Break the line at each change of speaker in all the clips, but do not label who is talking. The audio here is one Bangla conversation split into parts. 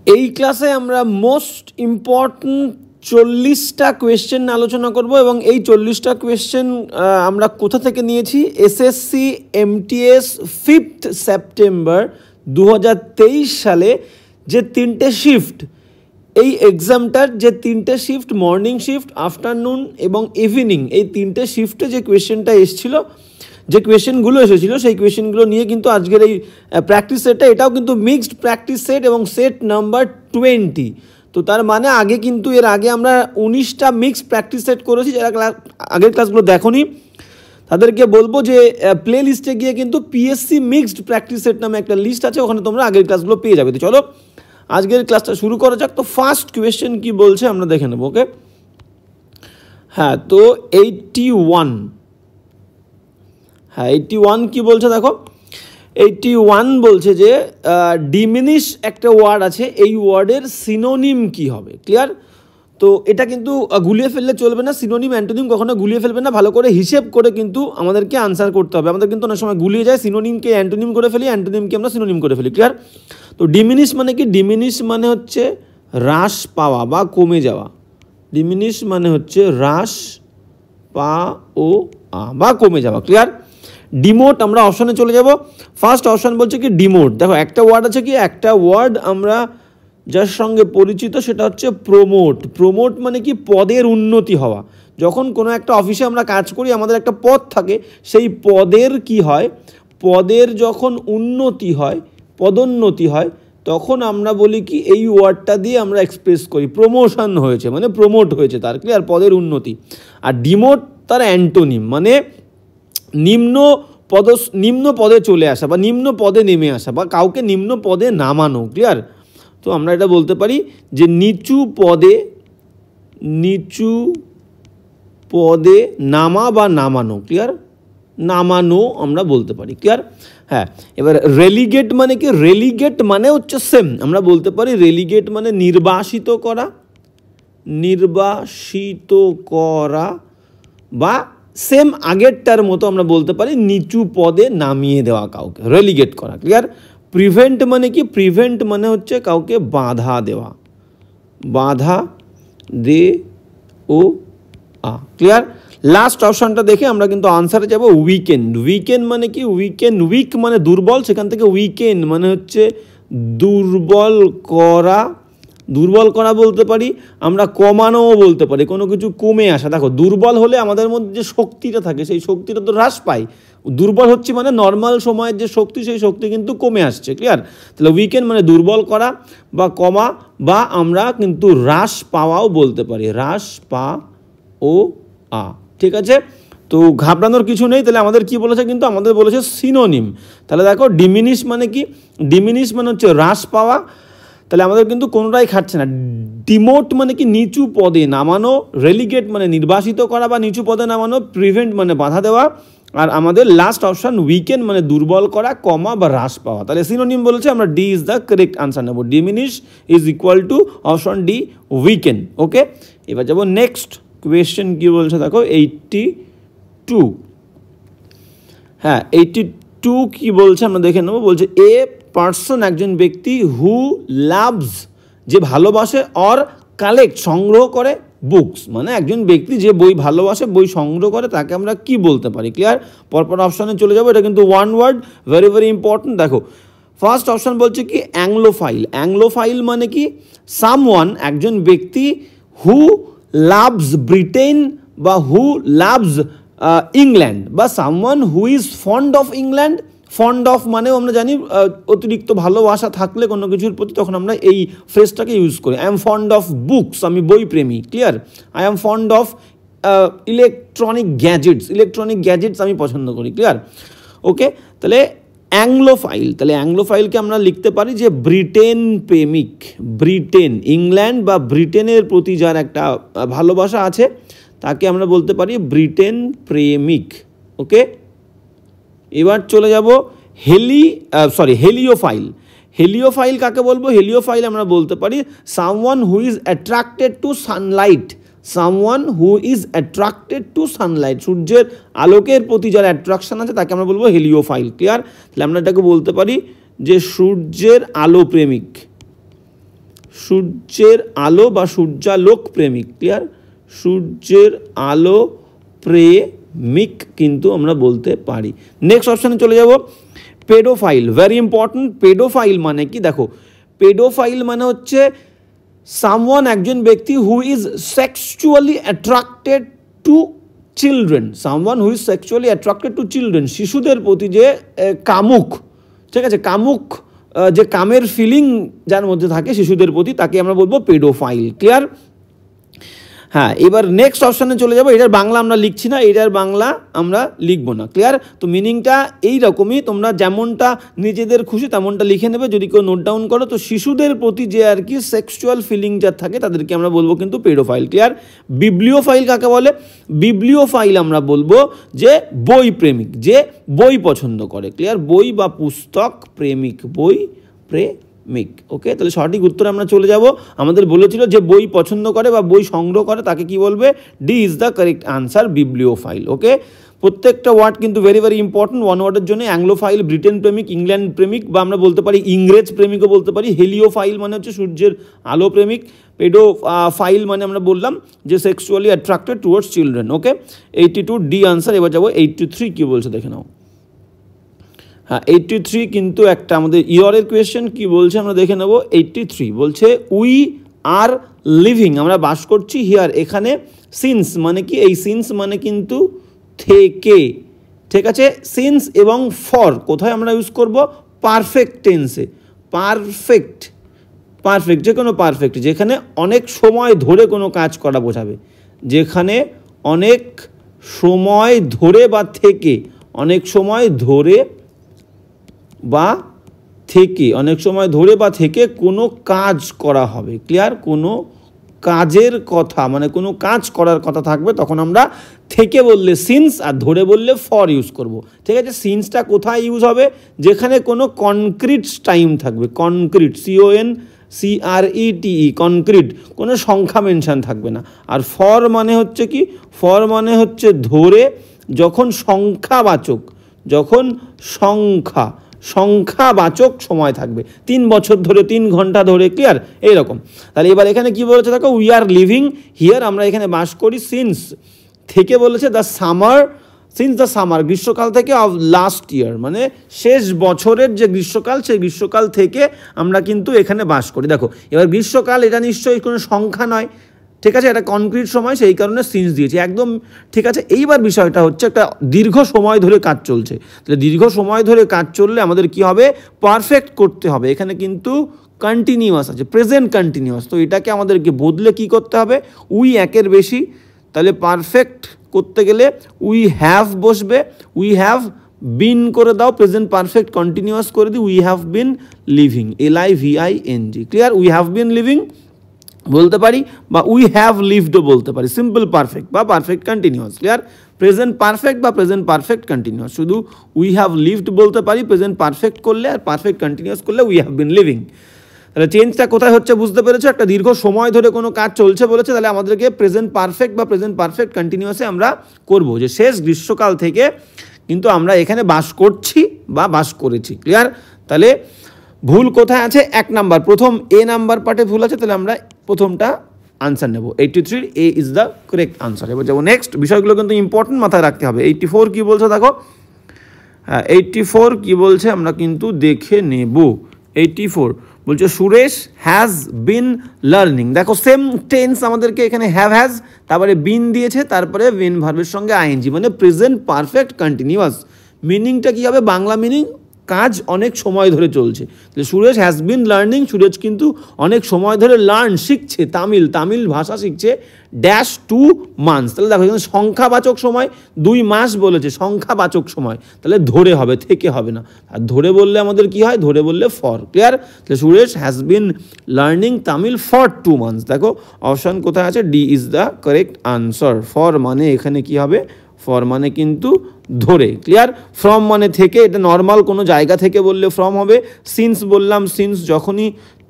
এই ক্লাসে আমরা মোস্ট ইম্পর্টেন্ট 40টা কোয়েশ্চেন আলোচনা করব এবং এই 40টা কোয়েশ্চেন আমরা কোথা থেকে নিয়েছি, এসএসসি এমটিএস 5th সেপ্টেম্বর 2023 সালে যে তিনটে শিফট, এই এক্সামটার যে তিনটে শিফট, মর্নিং শিফট, আফটারনুন এবং ইভিনিং, এই তিনটে শিফটে যে কোয়েশ্চেনটা এসেছিলো, যে কোয়েশ্চেনগুলো এসেছিলো সেই কোয়েশ্চেনগুলো নিয়ে কিন্তু আজকের এই প্র্যাকটিস সেটটা, এটাও কিন্তু মিক্সড প্র্যাকটিস সেট এবং সেট নাম্বার 20। তো তার মানে আগে কিন্তু এর আগে আমরা 19টা মিক্সড প্র্যাকটিস সেট করেছি। যারা আগের ক্লাসগুলো দেখোনি তাদেরকে বলবো যে প্লে লিস্টে গিয়ে কিন্তু পিএসসি মিক্সড প্র্যাকটিস সেট নামে একটা লিস্ট আছে, ওখানে তোমরা আগের ক্লাসগুলো পেয়ে যাবে। তো চলো আজকের ক্লাসটা শুরু করা যাক। তো ফার্স্ট কোয়েশ্চেন কি বলছে আমরা দেখে নেব। ওকে, হ্যাঁ, তো 81, হ্যাঁ 81 কি বলছে দেখো, 81 বলছে যে ডিমিনিশ একটা ওয়ার্ড আছে, এই ওয়ার্ডের সিনোনিম কি হবে। ক্লিয়ার? তো এটা কিন্তু গুলিয়ে ফেললে চলবে না, সিনোনিম অ্যান্টোনিম কখনো গুলিয়ে ফেলবে না, ভালো করে হিসেব করে কিন্তু আমাদেরকে আনসার করতে হবে। আমাদের কিন্তু অনেক সময় গুলিয়ে যায়, সিনোনিমকে অ্যান্টোনিম করে ফেলি, অ্যান্টোনিমকে আমরা সিনোনিম করে ফেলি। ক্লিয়ার? তো ডিমিনিশ মানে কি? ডিমিনিশ মানে হচ্ছে হ্রাস পাওয়া বা কমে যাওয়া। ডিমিনিশ মানে হচ্ছে হ্রাস পাওয়া বা কমে যাওয়া। ক্লিয়ার? ডিমোট, আমরা অপশনে চলে যাব। ফার্স্ট অপশন বলছে কি ডিমোট। দেখো একটা ওয়ার্ড আছে কি, একটা ওয়ার্ড আমরা যার সঙ্গে পরিচিত সেটা হচ্ছে প্রমোট। প্রমোট মানে কি? পদের উন্নতি হওয়া। যখন কোনো একটা অফিসে আমরা কাজ করি, আমাদের একটা পদ থাকে, সেই পদের কি হয়, পদের যখন উন্নতি হয়, পদোন্নতি হয়, তখন আমরা বলি কি, এই ওয়ার্ডটা দিয়ে আমরা এক্সপ্রেস করি প্রমোশন হয়েছে, মানে প্রমোট হয়েছে তার। ক্লিয়ার? পদের উন্নতি। আর ডিমোট তার অ্যান্টোনিম, মানে নিম্ন পদে চলে আসা বা নিম্ন পদে নেমে আসা বা কাউকে নিম্ন পদে নামানো। ক্লিয়ার? তো আমরা এটা বলতে পারি যে নিচু পদে নামা বা নামানো। ক্লিয়ার? নামানো আমরা বলতে পারি। ক্লিয়ার? হ্যাঁ, এবার রেলিগেট মানে কি? রেলিগেট মানে হচ্ছে সেম, আমরা বলতে পারি রেলিগেট মানে নির্বাসিত করা বা সেম আগেরটার মতো আমরা বলতে পারি নিচু পদে নামিয়ে দেওয়া কাউকে, রেলিগেট করা। ক্লিয়ার? প্রিভেন্ট মানে কি? প্রিভেন্ট মানে হচ্ছে কাউকে বাধা দেওয়া, বাধা দে ও আ। ক্লিয়ার? লাস্ট অপশনটা দেখে আমরা কিন্তু আনসারে যাব। উইকেন্ড। উইকেন্ড মানে কি? উইক মানে দুর্বল, সেখান থেকে উইকেন্ড মানে হচ্ছে দুর্বল করা বলতে পারি আমরা, কমানোও বলতে পারি, কোনো কিছু কমে আসা। দেখো দুর্বল হলে আমাদের মধ্যে যে শক্তিটা থাকে সেই শক্তিটা তো হ্রাস পায়, দুর্বল হচ্ছে মানে নর্মাল সময়ের যে শক্তি সেই শক্তি কিন্তু কমে আসছে। ক্লিয়ার? তাহলে উইকেন্ড মানে দুর্বল করা বা কমা, বা আমরা কিন্তু হ্রাস পাওয়াও বলতে পারি, হ্রাস পা ও আ। ঠিক আছে? তো ঘাবড়ানোর কিছু নেই। তাহলে আমাদের কি বলেছে, কিন্তু আমাদের বলেছে সিনোনিম। তাহলে দেখো ডিমিনিশ মানে কি? ডিমিনিশ মানে হচ্ছে হ্রাস পাওয়া, তাহলে আমাদের কিন্তু কোনোটাই খাটছে না। ডিমোট মানে কি? নিচু পদে নামানো। রেলিগেট মানে নির্বাসিত করা বা নিচু পদে নামানো। প্রিভেন্ট মানে বাধা দেওয়া। আর আমাদের লাস্ট অপশান উইকেন্ড মানে দুর্বল করা, কমা বা হ্রাস পাওয়া। তাহলে সিনোনিম বলেছে, আমরা D is the correct answer নেব। Diminish is equal to option D, weakened. Okay, এবার যাবো নেক্সট কোয়েশ্চেন কি বলছে দেখো, 82। হ্যাঁ 82 কি বলছে আমরা দেখে নেব। বলছে এ পার্সন, একজন ব্যক্তি, হু লাভস, যে ভালোবাসে, অর কালেক্ট, সংগ্রহ করে, বুকস, মানে একজন ব্যক্তি যে বই ভালোবাসে, বই সংগ্রহ করে, তাকে আমরা কি বলতে পারি। ক্লিয়ার? পরপর অপশানে চলে যাবো, এটা কিন্তু one word, very very important. দেখো ফার্স্ট অপশান বলছে কি অ্যাংলোফাইল। অ্যাংলোফাইল মানে কি? সামওয়ান, একজন ব্যক্তি, হু লাভস ব্রিটেন বা হু লাভস ইংল্যান্ড, বা someone who is fond of England. Fond of মানেও আমরা জানি অতিরিক্ত ভালোবাসা থাকলে কোনো কিছুর প্রতি, তখন আমরা এই ফ্রেজটাকে ইউজ করি। I am fond of books, আমি বই প্রেমী। Clear? I am fond of electronic gadgets, আমি পছন্দ করি। ক্লিয়ার? ওকে, তাহলে অ্যাংলোফাইল, তাহলে অ্যাংলোফাইলকে আমরা লিখতে পারি যে ব্রিটেন প্রেমিক। ব্রিটেন, ইংল্যান্ড বা ব্রিটেনের প্রতি যার একটা ভালোবাসা আছে তাকে আমরা বলতে পারি ব্রিটেন প্রেমিক। ওকে, এবার চলে যাব হেলিওফাইল। হেলিওফাইল কাকে বলবো? হেলিওফাইল আমরা বলতে পারি someone who is attracted to Sunlight. Someone who is attracted to Sunlight, সূর্যের আলোকের প্রতি যার অ্যাট্রাকশন আছে তাকে আমরা বলবো হেলিওফাইল। ক্লিয়ার? তাহলে আমরা এটাকে বলতে পারি যে সূর্যের আলো প্রেমিক। সূর্যের আলো বা সূর্যালোক প্রেমিক। ক্লিয়ার, সূর্যের আলো প্রেমিক কিন্তু আমরা বলতে পারি। নেক্সট অপশানে চলে যাব, পেডোফাইল। Very important. পেডোফাইল মানে কি? দেখো, পেডোফাইল মানে হচ্ছে সামওয়ান, একজন ব্যক্তি who is sexually attracted to children. Someone who is sexually attracted to children, শিশুদের প্রতি যে কামুক, ঠিক আছে, কামুক যে কামের ফিলিং যার মধ্যে থাকে শিশুদের প্রতি, তাকে আমরা বলবো পেডোফাইল। ক্লিয়ার? হ্যাঁ, এবার নেক্সট অপশানে চলে যাবো। এটার বাংলা আমরা লিখছি না, এটার বাংলা আমরা লিখবো না। ক্লিয়ার? তো মিনিংটা এইরকমই, তোমরা যেমনটা নিজেদের খুশি তেমনটা লিখে নেবে। যদি কেউ নোট ডাউন করো, তো শিশুদের প্রতি যে আর কি সেক্সুয়াল ফিলিং যা থাকে তাদেরকে আমরা বলবো কিন্তু পেডোফাইল। ক্লিয়ার? বিবলিওফাইল কাকে বলে? বিবলিওফাইল আমরা বলবো যে বই প্রেমিক, যে বই পছন্দ করে। ক্লিয়ার? বই বা পুস্তক প্রেমিক, বই প্রেমিক। ওকে, তাহলে সঠিক উত্তরে আমরা চলে যাব। আমাদের বলেছিল যে বই পছন্দ করে বা বই সংগ্রহ করে তাকে কি বলবে? D is the correct answer, bibliophile. Okay, প্রত্যেকটা ওয়ার্ড কিন্তু ভেরি ভেরি ইম্পর্টেন্ট। ওয়ান ওয়ার্ডের জন্য অ্যাংলোফাইল ব্রিটেন প্রেমিক, ইংল্যান্ড প্রেমিক, বা আমরা বলতে পারি ইংরেজ প্রেমিকও বলতে পারি। হেলিওফাইল মানে হচ্ছে সূর্যের আলো প্রেমিক। পেডোফাইল মানে আমরা বললাম যে সেক্সুয়ালি অ্যাট্রাক্টেড টুয়ার্ডস চিলড্রেন। ওকে, 82 ডি আনসার। এবার যাবো 83 কি বলছে দেখে নাও। হ্যাঁ, 83 কিন্তু একটা আমাদের ইয়ারের কোয়েশ্চেন। কি বলছে আমরা দেখে নেব। 83 বলছে উই আর লিভিং, আমরা বাস করছি, হিয়ার এখানে, সিন্স মানে কি? এই সিন্স মানে কিন্তু থেকে, ঠিক আছে। সিন্স এবং ফর কোথায় আমরা ইউজ করব? পারফেক্ট টেন্সে। পারফেক্ট, পারফেক্ট, যে কোনো পারফেক্ট, যেখানে অনেক সময় ধরে কোনো কাজ করা বোঝাবে, যেখানে অনেক সময় ধরে বা থেকে, অনেক সময় ধরে বা থেকে, অনেক সময় ধরে বা থেকে কোনো কাজ করা হবে। ক্লিয়ার? কোনো কাজের কথা, মানে কোনো কাজ করার কথা থাকবে, তখন আমরা থেকে বললে সিন্স আর ধরে বললে ফর ইউজ করব। ঠিক আছে, সিন্সটা কোথায় ইউজ হবে? যেখানে কোনো কনক্রিট টাইম থাকবে, কনক্রিট, CONCRETE, কনক্রিট, কোনো সংখ্যা মেনশন থাকবে না। আর ফর মানে হচ্ছে কি? ফর মানে হচ্ছে ধরে, যখন সংখ্যাবাচক, যখন সংখ্যাবাচক সময় থাকবে, 3 বছর ধরে, 3 ঘন্টা ধরে। ক্লিয়ার? এইরকম। তাহলে এবার এখানে কি বলেছে দেখো, উই আর লিভিং হিয়ার, আমরা এখানে বাস করি, সিন্স থেকে বলেছে the summer, since the summer, গ্রীষ্মকাল থেকে, অফ লাস্ট ইয়ার মানে শেষ বছরের যে গ্রীষ্মকাল, সেই গ্রীষ্মকাল থেকে আমরা কিন্তু এখানে বাস করি। দেখো, এবার গ্রীষ্মকাল এটা নিশ্চয়ই কোনো সংখ্যা নয়, ঠিক আছে, এটা কনক্রিট সময়, সেই কারণে সিন্স দিয়েছি, একদম ঠিক আছে। এইবার বিষয়টা হচ্ছে একটা দীর্ঘ সময় ধরে কাজ চলছে, তাহলে দীর্ঘ সময় ধরে কাজ চললে আমাদের কি হবে? পারফেক্ট করতে হবে। এখানে কিন্তু কন্টিনিউয়াস আছে, প্রেজেন্ট কন্টিনিউয়াস, তো এটাকে আমাদেরকে বদলে কি করতে হবে? উই একের বেশি, তাহলে পারফেক্ট করতে গেলে উই হ্যাভ বসবে, উই হ্যাভ বিন করে দাও, প্রেজেন্ট পারফেক্ট কন্টিনিউয়াস করে দিই, we have been living, LIVING। Clear? We have been living বলতে পারি, বা উই হ্যাভ লিভডও বলতে পারি, সিম্পল পারফেক্ট বা perfect continuous. Clear? Present perfect বা প্রেজেন্ট পারফেক্ট কন্টিনিউয়াস, শুধু উই হ্যাভ লিভড বলতে পারি প্রেজেন্ট পারফেক্ট করলে, আর পারফেক্ট কন্টিনিউয়াস করলে উই হ্যাভ বিন লিভিং। তাহলে চেঞ্জটা কোথায় হচ্ছে বুঝতে পেরেছো? একটা দীর্ঘ সময় ধরে কোনো কাজ চলছে বলেছে, তাহলে আমাদেরকে প্রেজেন্ট পারফেক্ট বা প্রেজেন্ট পারফেক্ট কন্টিনিউয়াসে আমরা করব, যে শেষ গ্রীষ্মকাল থেকে কিন্তু আমরা এখানে বাস করছি বা বাস করেছি। ক্লিয়ার? তাহলে ভুল কোথায় আছে? 1 নাম্বার, প্রথম এ নাম্বার পার্টে ভুল আছে, তাহলে আমরা প্রথমটা আনসার নেব। 83 এ ইজ দ্য কারেক্ট আনসার। এবার যাবো নেক্সট, বিষয়গুলো কিন্তু ইম্পর্টেন্ট, মাথায় রাখতে হবে। 84 কি বলছে দেখো। হ্যাঁ, 84 কি বলছে আমরা কিন্তু দেখে নেব। 84 বলছে সুরেশ হ্যাজ বিন লার্নিং। দেখো, সেম টেন্স আমাদেরকে এখানে হ্যাজ, তারপরে বিন দিয়েছে, তারপরে বিন ভার্বের সঙ্গে ING, মানে প্রেজেন্ট পারফেক্ট কন্টিনিউয়াস। মিনিংটা কী হবে? বাংলা মিনিং, কাজ অনেক সময় ধরে চলছে। Suresh has been learning, Suresh কিন্তু অনেক সময় ধরে শিখছে, তামিল ভাষা শিখছে, ড্যাশ 2 মান্থস। তাহলে দেখো, এখানে সংখ্যাবাচক সময় 2 মাস বলেছে, সংখ্যাবাচক সময়, তাহলে ধরে হবে, থেকে হবে না। আর ধরে বললে আমাদের কি হয়? ধরে বললে ফর। ক্লিয়ার? তাহলে Suresh has been learning Tamil for 2 months. দেখো অপশান কোথায় আছে? D is the correct answer. For মানে এখানে কি হবে? ফর মানে কিন্তু ধরে। ক্লিয়ার? ফ্রম মানে থেকে, এটা নর্মাল কোনো জায়গা থেকে বললে ফ্রম হবে। সিন্স বললাম, সিন্স যখনই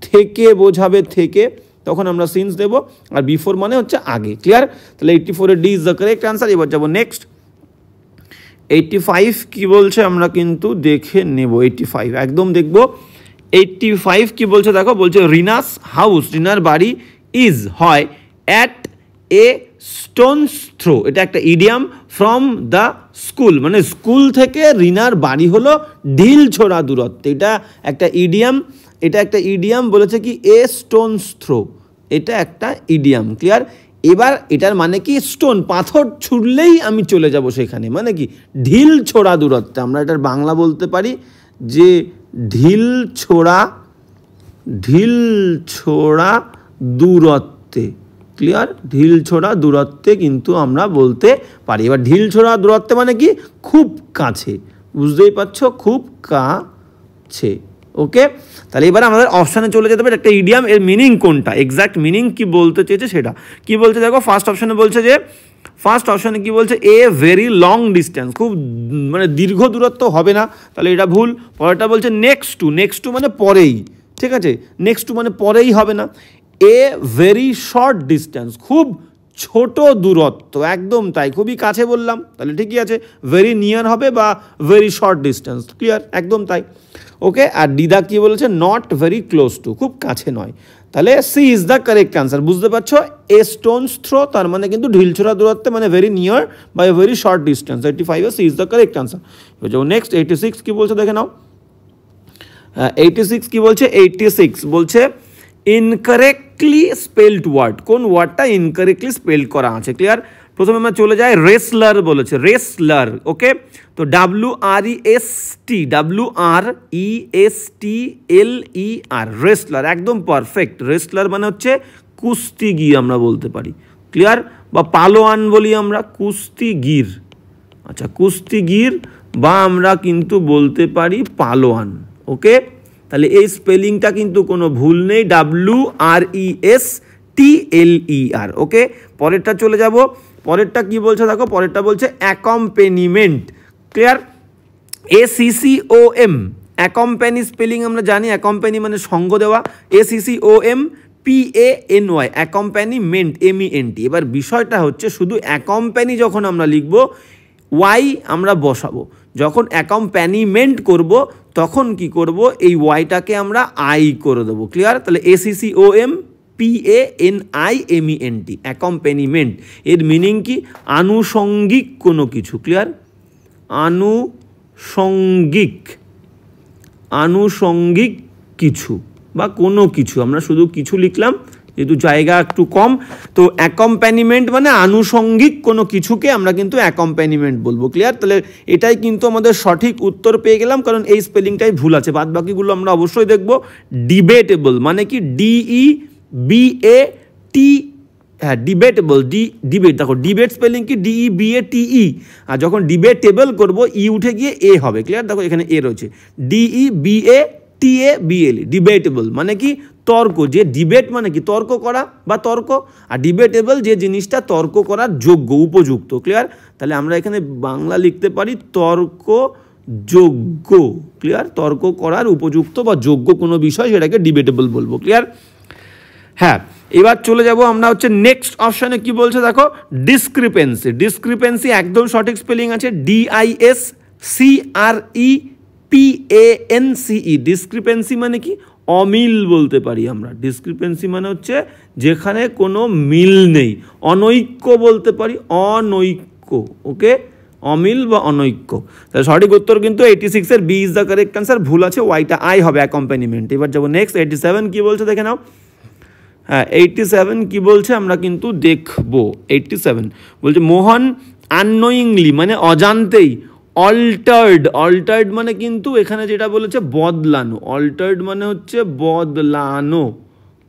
থেকে বোঝাবে থেকে, তখন আমরা সিন্স দেব, আর বিফোর মানে হচ্ছে আগে। ক্লিয়ার? তাহলে 84 এর D is the correct answer. এবার যাবো নেক্সট, 85 কি বলছে আমরা কিন্তু দেখে নেব। 85 একদম দেখব। 85 কি বলছে দেখো, বলছে রিনাস হাউস, রিনার বাড়ি ইজ হয় অ্যাট এ স্টোনস থ্রো, এটা একটা ইডিয়াম, ফ্রম দ্য স্কুল, মানে স্কুল থেকে রিনার বাড়ি হলো ঢিল ছোড়া দূরত্বে, এটা একটা ইডিয়াম, এটা একটা ইডিয়াম বলেছে কি এ স্টোনস থ্রো, এটা একটা ইডিয়াম, ক্লিয়ার। এবার এটার মানে কি স্টোন, পাথর ছুড়লেই আমি চলে যাব সেখানে, মানে কি ঢিল ছোড়া দূরত্বে, আমরা এটার বাংলা বলতে পারি যে ঢিল ছোড়া দূরত্বে, ক্লিয়ার, ঢিল ছোড়া দূরত্বে কিন্তু আমরা বলতে পারি। এবার ঢিল ছোড়া দূরত্বে মানে কি খুব কাছে, বুঝতেই পারছো, খুব কাছে। ওকে, তাহলে এবার আমাদের অপশানে চলে যেতে হবে একটা ইডিয়াম, এর মিনিং কোনটা, এক্স্যাক্ট মিনিং কি বলতে চেয়েছে সেটা কি বলছে দেখো। ফার্স্ট অপশানে বলছে যে, ফার্স্ট অপশানে কি বলছে, এ ভেরি লং ডিস্টেন্স, খুব মানে দীর্ঘ দূরত্ব হবে না, তাহলে এটা ভুল। পরেরটা বলছে নেক্সট টু মানে পরেই, ঠিক আছে, নেক্সট টু মানে পরেই হবে না। এ ভেরি শর্ট ডিস্টেন্স, খুব ছোট দূরত্ব, একদম তাই, খুবই কাছে বললাম, তাহলে ঠিকই আছে, ভেরি নিয়ার হবে বা ভেরি শর্ট ডিস্টেন্স, ক্লিয়ার, একদম তাই। ওকে, আর ডিদা কি বলেছে, নট ভেরি ক্লোজ টু, খুব কাছে নয়, তাহলে C is the correct answer. বুঝতে পারছো, এ স্টোনস থ্রো তার মানে কিন্তু ঢিলছোড়া দূরত্বে, মানে ভেরি নিয়ার বা very short distance, 85 C is the correct answer. Next 86 কি বলছে দেখে নাও। 86 কি বলছে, 86 বলছে ইনকারেক্টলি স্পেলড ওয়ার্ড, কোন ওয়ার্ডটা ইনকারেক্টলি স্পেল করা আছে, ক্লিয়ার। প্রথমে আমরা চলে যাই, রেসলার বলেছে, রেসলার, ওকে, তো WRESTLER, রেসলার, একদম পারফেক্ট। রেসলার মানে হচ্ছে কুস্তিগির আমরা বলতে পারি, ক্লিয়ার, বা পালোয়ান বলি আমরা, কুস্তিগির, আচ্ছা কুস্তিগির, বা আমরা কিন্তু বলতে পারি পালোয়ান। ওকে, তাহলে এই স্পেলিংটা কিন্তু কোনো ভুল নেই, WRESTLER। ওকে, পরেরটা চলে যাব, পরেরটা কি বলছে দেখো, পরেরটা বলছে অ্যাকম্পেনিমেন্ট, ক্লিয়ার, ACCOM, অ্যাকম্প্যানি স্পেলিং আমরা জানি, অ্যাকম্প্যানি মানে সঙ্গ দেওয়া, ACCOMPANY, অ্যাকম্প্যানিমেন্ট MENT। এবার বিষয়টা হচ্ছে শুধু অ্যাকম্প্যানি যখন আমরা লিখব ওয়াই আমরা বসাবো, যখন অ্যাকম্প্যানিমেন্ট করব তখন কি করব, এই ওয়াইটাকে আমরা আই করে দেবো, ক্লিয়ার। তাহলে ACCOMPANIMENT, অ্যাকম্প্যানিমেন্ট, এর মিনিং কি, আনুষঙ্গিক কোনো কিছু, ক্লিয়ার, আনুষঙ্গিক কিছু বা কোনো কিছু, আমরা শুধু কিছু লিখলাম যেহেতু জায়গা একটু কম, তো অ্যাকম্প্যানিমেন্ট মানে আনুষঙ্গিক কোনো কিছুকে আমরা কিন্তু অ্যাকম্প্যানিমেন্ট বলবো, ক্লিয়ার। তাহলে এটাই কিন্তু আমাদের সঠিক উত্তর পেয়ে গেলাম, কারণ এই স্পেলিংটাই ভুল আছে, বাদ বাকিগুলো আমরা অবশ্যই দেখব। ডিবেটেবল মানে কি, DEBAT, হ্যাঁ ডিবেটেবল, ডিবেট, দেখো ডিবেট স্পেলিং কি, DEBATE, আর যখন ডিবেটেবল করব ই উঠে গিয়ে এ হবে, ক্লিয়ার, দেখো এখানে এ রয়েছে, DEBATABLE, ডিবেটেবল মানে কি তর্ক, যে ডিবেট মানে কি তর্ক করা বা তর্ক, আর ডিবেটেবল যে জিনিসটা তর্ক করার যোগ্য, উপযুক্ত, ক্লিয়ার। তাহলে আমরা এখানে বাংলা লিখতে পারি তর্ক যোগ্য, ক্লিয়ার, তর্ক করার উপযুক্ত বা যোগ্য কোনো বিষয় সেটাকে ডিবেটেবল বলবো, ক্লিয়ার। হ্যাঁ, এবার চলে যাব আমরা হচ্ছে নেক্সট অপশানে, কি বলছে দেখো, ডিসক্রিপেন্সি, ডিসক্রিপেন্সি একদম সঠিক স্পেলিং আছে, DISCREPANCE, ডিসক্রিপেন্সি মানে কি, অমিল বলতে পারি আমরা, ডিসক্রিপেন্সি মানে হচ্ছে যেখানে কোনো মিল নেই, অনৈক্য বলতে পারি, অনৈক্য, ওকে, অমিল বা অনৈক্য। তাহলে সঠিক উত্তর কিন্তু 86-এর B is the correct answer, ভুল আছে, ওয়াইটা আই হবে অ্যাকম্প্যানিমেন্ট। এবার যাবো নেক্সট 87 কি বলছে দেখে নাও। হ্যাঁ 87 কি বলছে আমরা কিন্তু দেখবো। 87 বলছে মোহন আননোয়িংলি মানে অজান্তেই অল্টার্ড মানে কিন্তু এখানে যেটা বলেছে বদলানো, অল্টার্ড মানে হচ্ছে বদলানো,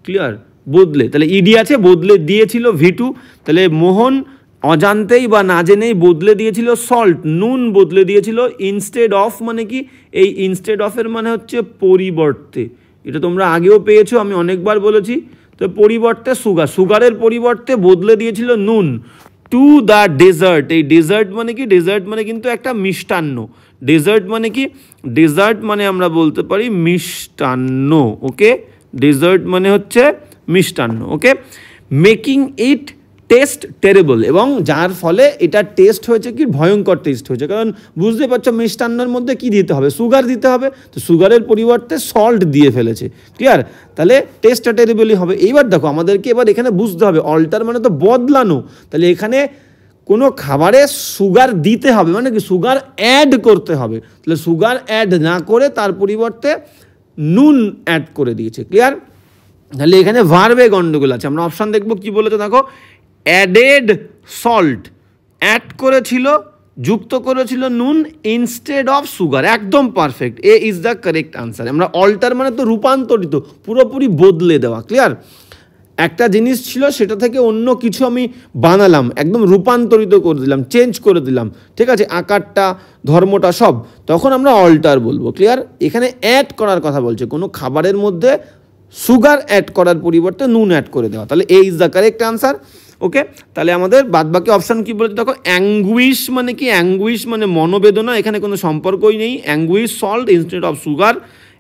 ক্লিয়ার, বদলে, তাহলে ইডি আছে, বদলে দিয়েছিল V2, তাহলে মোহন অজান্তেই বা না জেনেই বদলে দিয়েছিল সল্ট, নুন বদলে দিয়েছিল, ইনস্টেড অফ মানে কি, এই ইনস্টেড অফের মানে হচ্ছে পরিবর্তে, এটা তোমরা আগেও পেয়েছো, আমি অনেকবার বলেছি। তো পরিবর্তে সুগারের পরিবর্তে বদলে দিয়েছিল নুন, টু দ্য ডেজার্ট, এই ডেজার্ট মানে কি, ডেজার্ট মানে কিন্তু একটা মিষ্টান্ন, ডেজার্ট মানে কি, ডেজার্ট মানে আমরা বলতে পারি মিষ্টান্ন, ওকে, ডেজার্ট মানে হচ্ছে মিষ্টান্ন, ওকে। মেকিং ইট টেস্ট টেরেবল, এবং যার ফলে এটা টেস্ট হয়েছে কি ভয়ঙ্কর টেস্ট হয়েছে, কারণ বুঝতে পারছো মিষ্টান্নের মধ্যে কি দিতে হবে, সুগার দিতে হবে, তো সুগারের পরিবর্তে সল্ট দিয়ে ফেলেছে, ক্লিয়ার? তাহলে টেস্ট টেরেবলই হবে। এইবার দেখো আমাদেরকে এবার এখানে বুঝতে হবে অল্টার মানে তো বদলানো, তাহলে এখানে কোনো খাবারে সুগার দিতে হবে মানে কি সুগার অ্যাড করতে হবে, তাহলে সুগার অ্যাড না করে তার পরিবর্তে নুন অ্যাড করে দিয়েছে, ক্লিয়ার? তাহলে এখানে ভার্বে গন্ডগোল আছে। আমরা অপশান দেখবো কি বলেছে, দেখো অ্যাডেড সল্ট, অ্যাড করেছিল, যুক্ত করেছিল নুন ইনস্টেড অফ সুগার, একদম perfect, A is the correct answer. আমরা অল্টার মানে তো রূপান্তরিত, পুরোপুরি বদলে দেওয়া, ক্লিয়ার? একটা জিনিস ছিল সেটা থেকে অন্য কিছু আমি বানালাম, একদম রূপান্তরিত করে দিলাম, চেঞ্জ করে দিলাম, ঠিক আছে, আকারটা ধর্মটা সব, তখন আমরা অল্টার বলবো, ক্লিয়ার? এখানে অ্যাড করার কথা বলছে, কোনো খাবারের মধ্যে সুগার অ্যাড করার পরিবর্তে নুন অ্যাড করে দেওয়া, তাহলে A is the correct answer. ওকে, তাহলে আমাদের বাদবাকি অপশান কি বলেছে দেখো, অ্যাঙ্গুইশ মানে কি, অ্যাঙ্গুইশ মানে মনোবেদনা, এখানে কোনো সম্পর্কই নেই, anguish salt instead of sugar,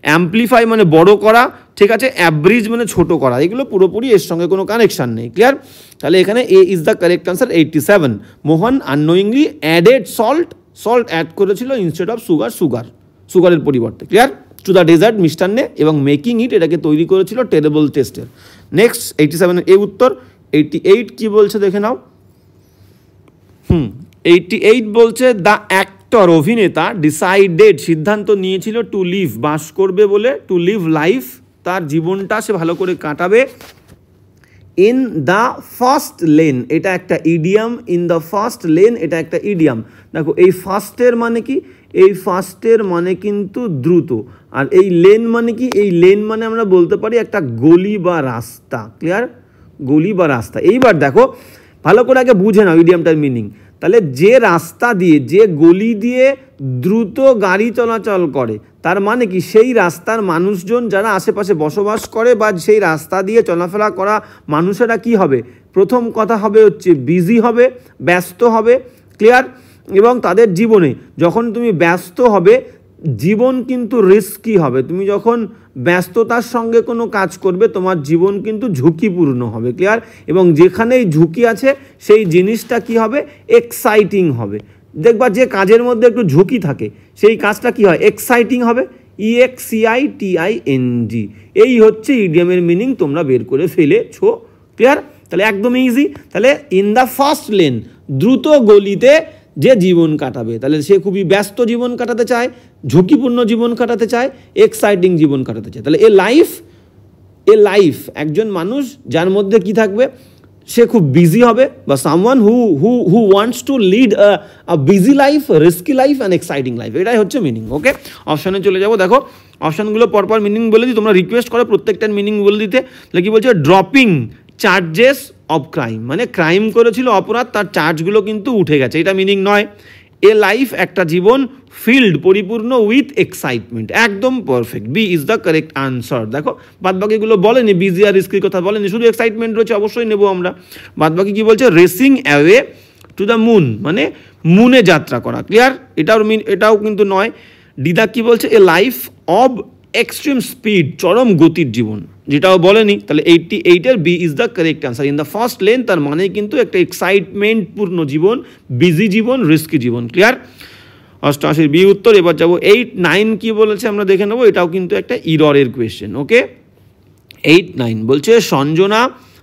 amplify মানে বড় করা, ঠিক আছে, অ্যাব্রিজ মানে ছোট করা, এগুলো পুরোপুরি এর সঙ্গে কোনো কানেকশান নেই, ক্লিয়ার? তাহলে এখানে A is the correct answer 87। Mohan unknowingly added salt, salt add করেছিল ইনস্টেড অফ সুগার, সুগারের পরিবর্তে, ক্লিয়ার, টু দ্য ডেজার্ট মিষ্টান্নে, এবং মেকিং ইট এটাকে তৈরি করেছিল টেরেবল টেস্টের। নেক্সট 87 এ উত্তর। 88 কি বলছে দেখে নাও। 88 বলছে দ্য অ্যাক্টর, অভিনেতা, ডিসাইডেড সিদ্ধান্ত নিয়েছিল, টু লিভ বাস করবে বলে, টু লিভ লাইফ তার জীবনটা সে ভালো করে কাটাবে, ইন দ্য ফার্স্ট লেন এটা একটা idiom, in the first lane এটা একটা ইডিয়াম। দেখো এই ফার্স্টের মানে কি, এই ফার্স্টের মানে কিন্তু দ্রুত, আর এই লেন মানে কি, এই লেন মানে আমরা বলতে পারি একটা গলি বা রাস্তা, ক্লিয়ার, গলি বা রাস্তা। এইবার দেখো ভালো করে আগে বুঝে নাও ইডিয়ামটার মিনিং। তাহলে যে রাস্তা দিয়ে, যে গলি দিয়ে দ্রুত গাড়ি চলাচল করে, তার মানে কি সেই রাস্তার মানুষজন যারা আশেপাশে বসবাস করে বা সেই রাস্তা দিয়ে চলাফেরা করা মানুষেরা কি হবে, প্রথম কথা হবে হচ্ছে বিজি হবে, ব্যস্ত হবে, ক্লিয়ার? এবং তাদের জীবনে যখন তুমি ব্যস্ত হবে, জীবন কিন্তু রিস্কি হবে, তুমি যখন ব্যস্ততার সঙ্গে কোনো কাজ করবে তোমার জীবন কিন্তু ঝুঁকিপূর্ণ হবে, ক্লিয়ার? এবং যেখানেই ঝুঁকি আছে সেই জিনিসটা কি হবে, এক্সাইটিং হবে। দেখবা যে কাজের মধ্যে একটু ঝুঁকি থাকে সেই কাজটা কি হয়, এক্সাইটিং হবে, EXCITING। এই হচ্ছে ইডিয়ামের মিনিং, তোমরা বের করে ফেলেছো, ক্লিয়ার? তাহলে একদম ইজি। তাহলে ইন দ্য ফার্স্ট লেন, দ্রুত গলিতে যে জীবন কাটাবে, তাহলে সে খুবই ব্যস্ত জীবন কাটাতে চায়, ঝুঁকিপূর্ণ জীবন কাটাতে চায়, এক্সাইটিং জীবন কাটাতে চায়। তাহলে এ লাইফ একজন মানুষ যার মধ্যে কি থাকবে, সে খুব বিজি হবে, বা someone who wants to lead a busy life, risky life and exciting life, এটাই হচ্ছে মিনিং। ওকে, অপশানে চলে যাবো। দেখো অপশানগুলো পরপর মিনিং বলে দিই, তোমরা রিকোয়েস্ট করো প্রত্যেকটার মিনিং বলে দিতে। তাহলে কি বলছে, ড্রপিং চার্জেস অফ ক্রাইম, মানে ক্রাইম করেছিল, অপরাধ, তার চার্জগুলো কিন্তু উঠে গেছে, এটা মিনিং নয়। এ লাইফ একটা জীবন, ফিল্ড পরিপূর্ণ উইথ এক্সাইটমেন্ট, একদম perfect, B is the correct answer. দেখো বাদবাকিগুলো বলেনি, বিজি আর রিস্কির কথা বলেনি, শুধু এক্সাইটমেন্ট রয়েছে, অবশ্যই নেবো আমরা। বাদবাকি কি বলছে, racing away to the moon, মানে মুনে যাত্রা করা, ক্লিয়ার? এটাও কিন্তু নয়। ডিদা কি বলছে, a life of extreme speed, চরম গতির জীবন, যেটাও বলেনি। তাহলে 88-এর B is the correct answer. In the first lane তার মানে কিন্তু একটা এক্সাইটমেন্টপূর্ণ জীবন, বিজি জীবন, রিস্কি জীবন, ক্লিয়ার? 88 বি উত্তর। এবার যাবো 89 কি বলেছে আমরা দেখে নেবো, এটাও কিন্তু একটা ইররের কোয়েশ্চেন। ওকে, 89 বলছে সঞ্জনা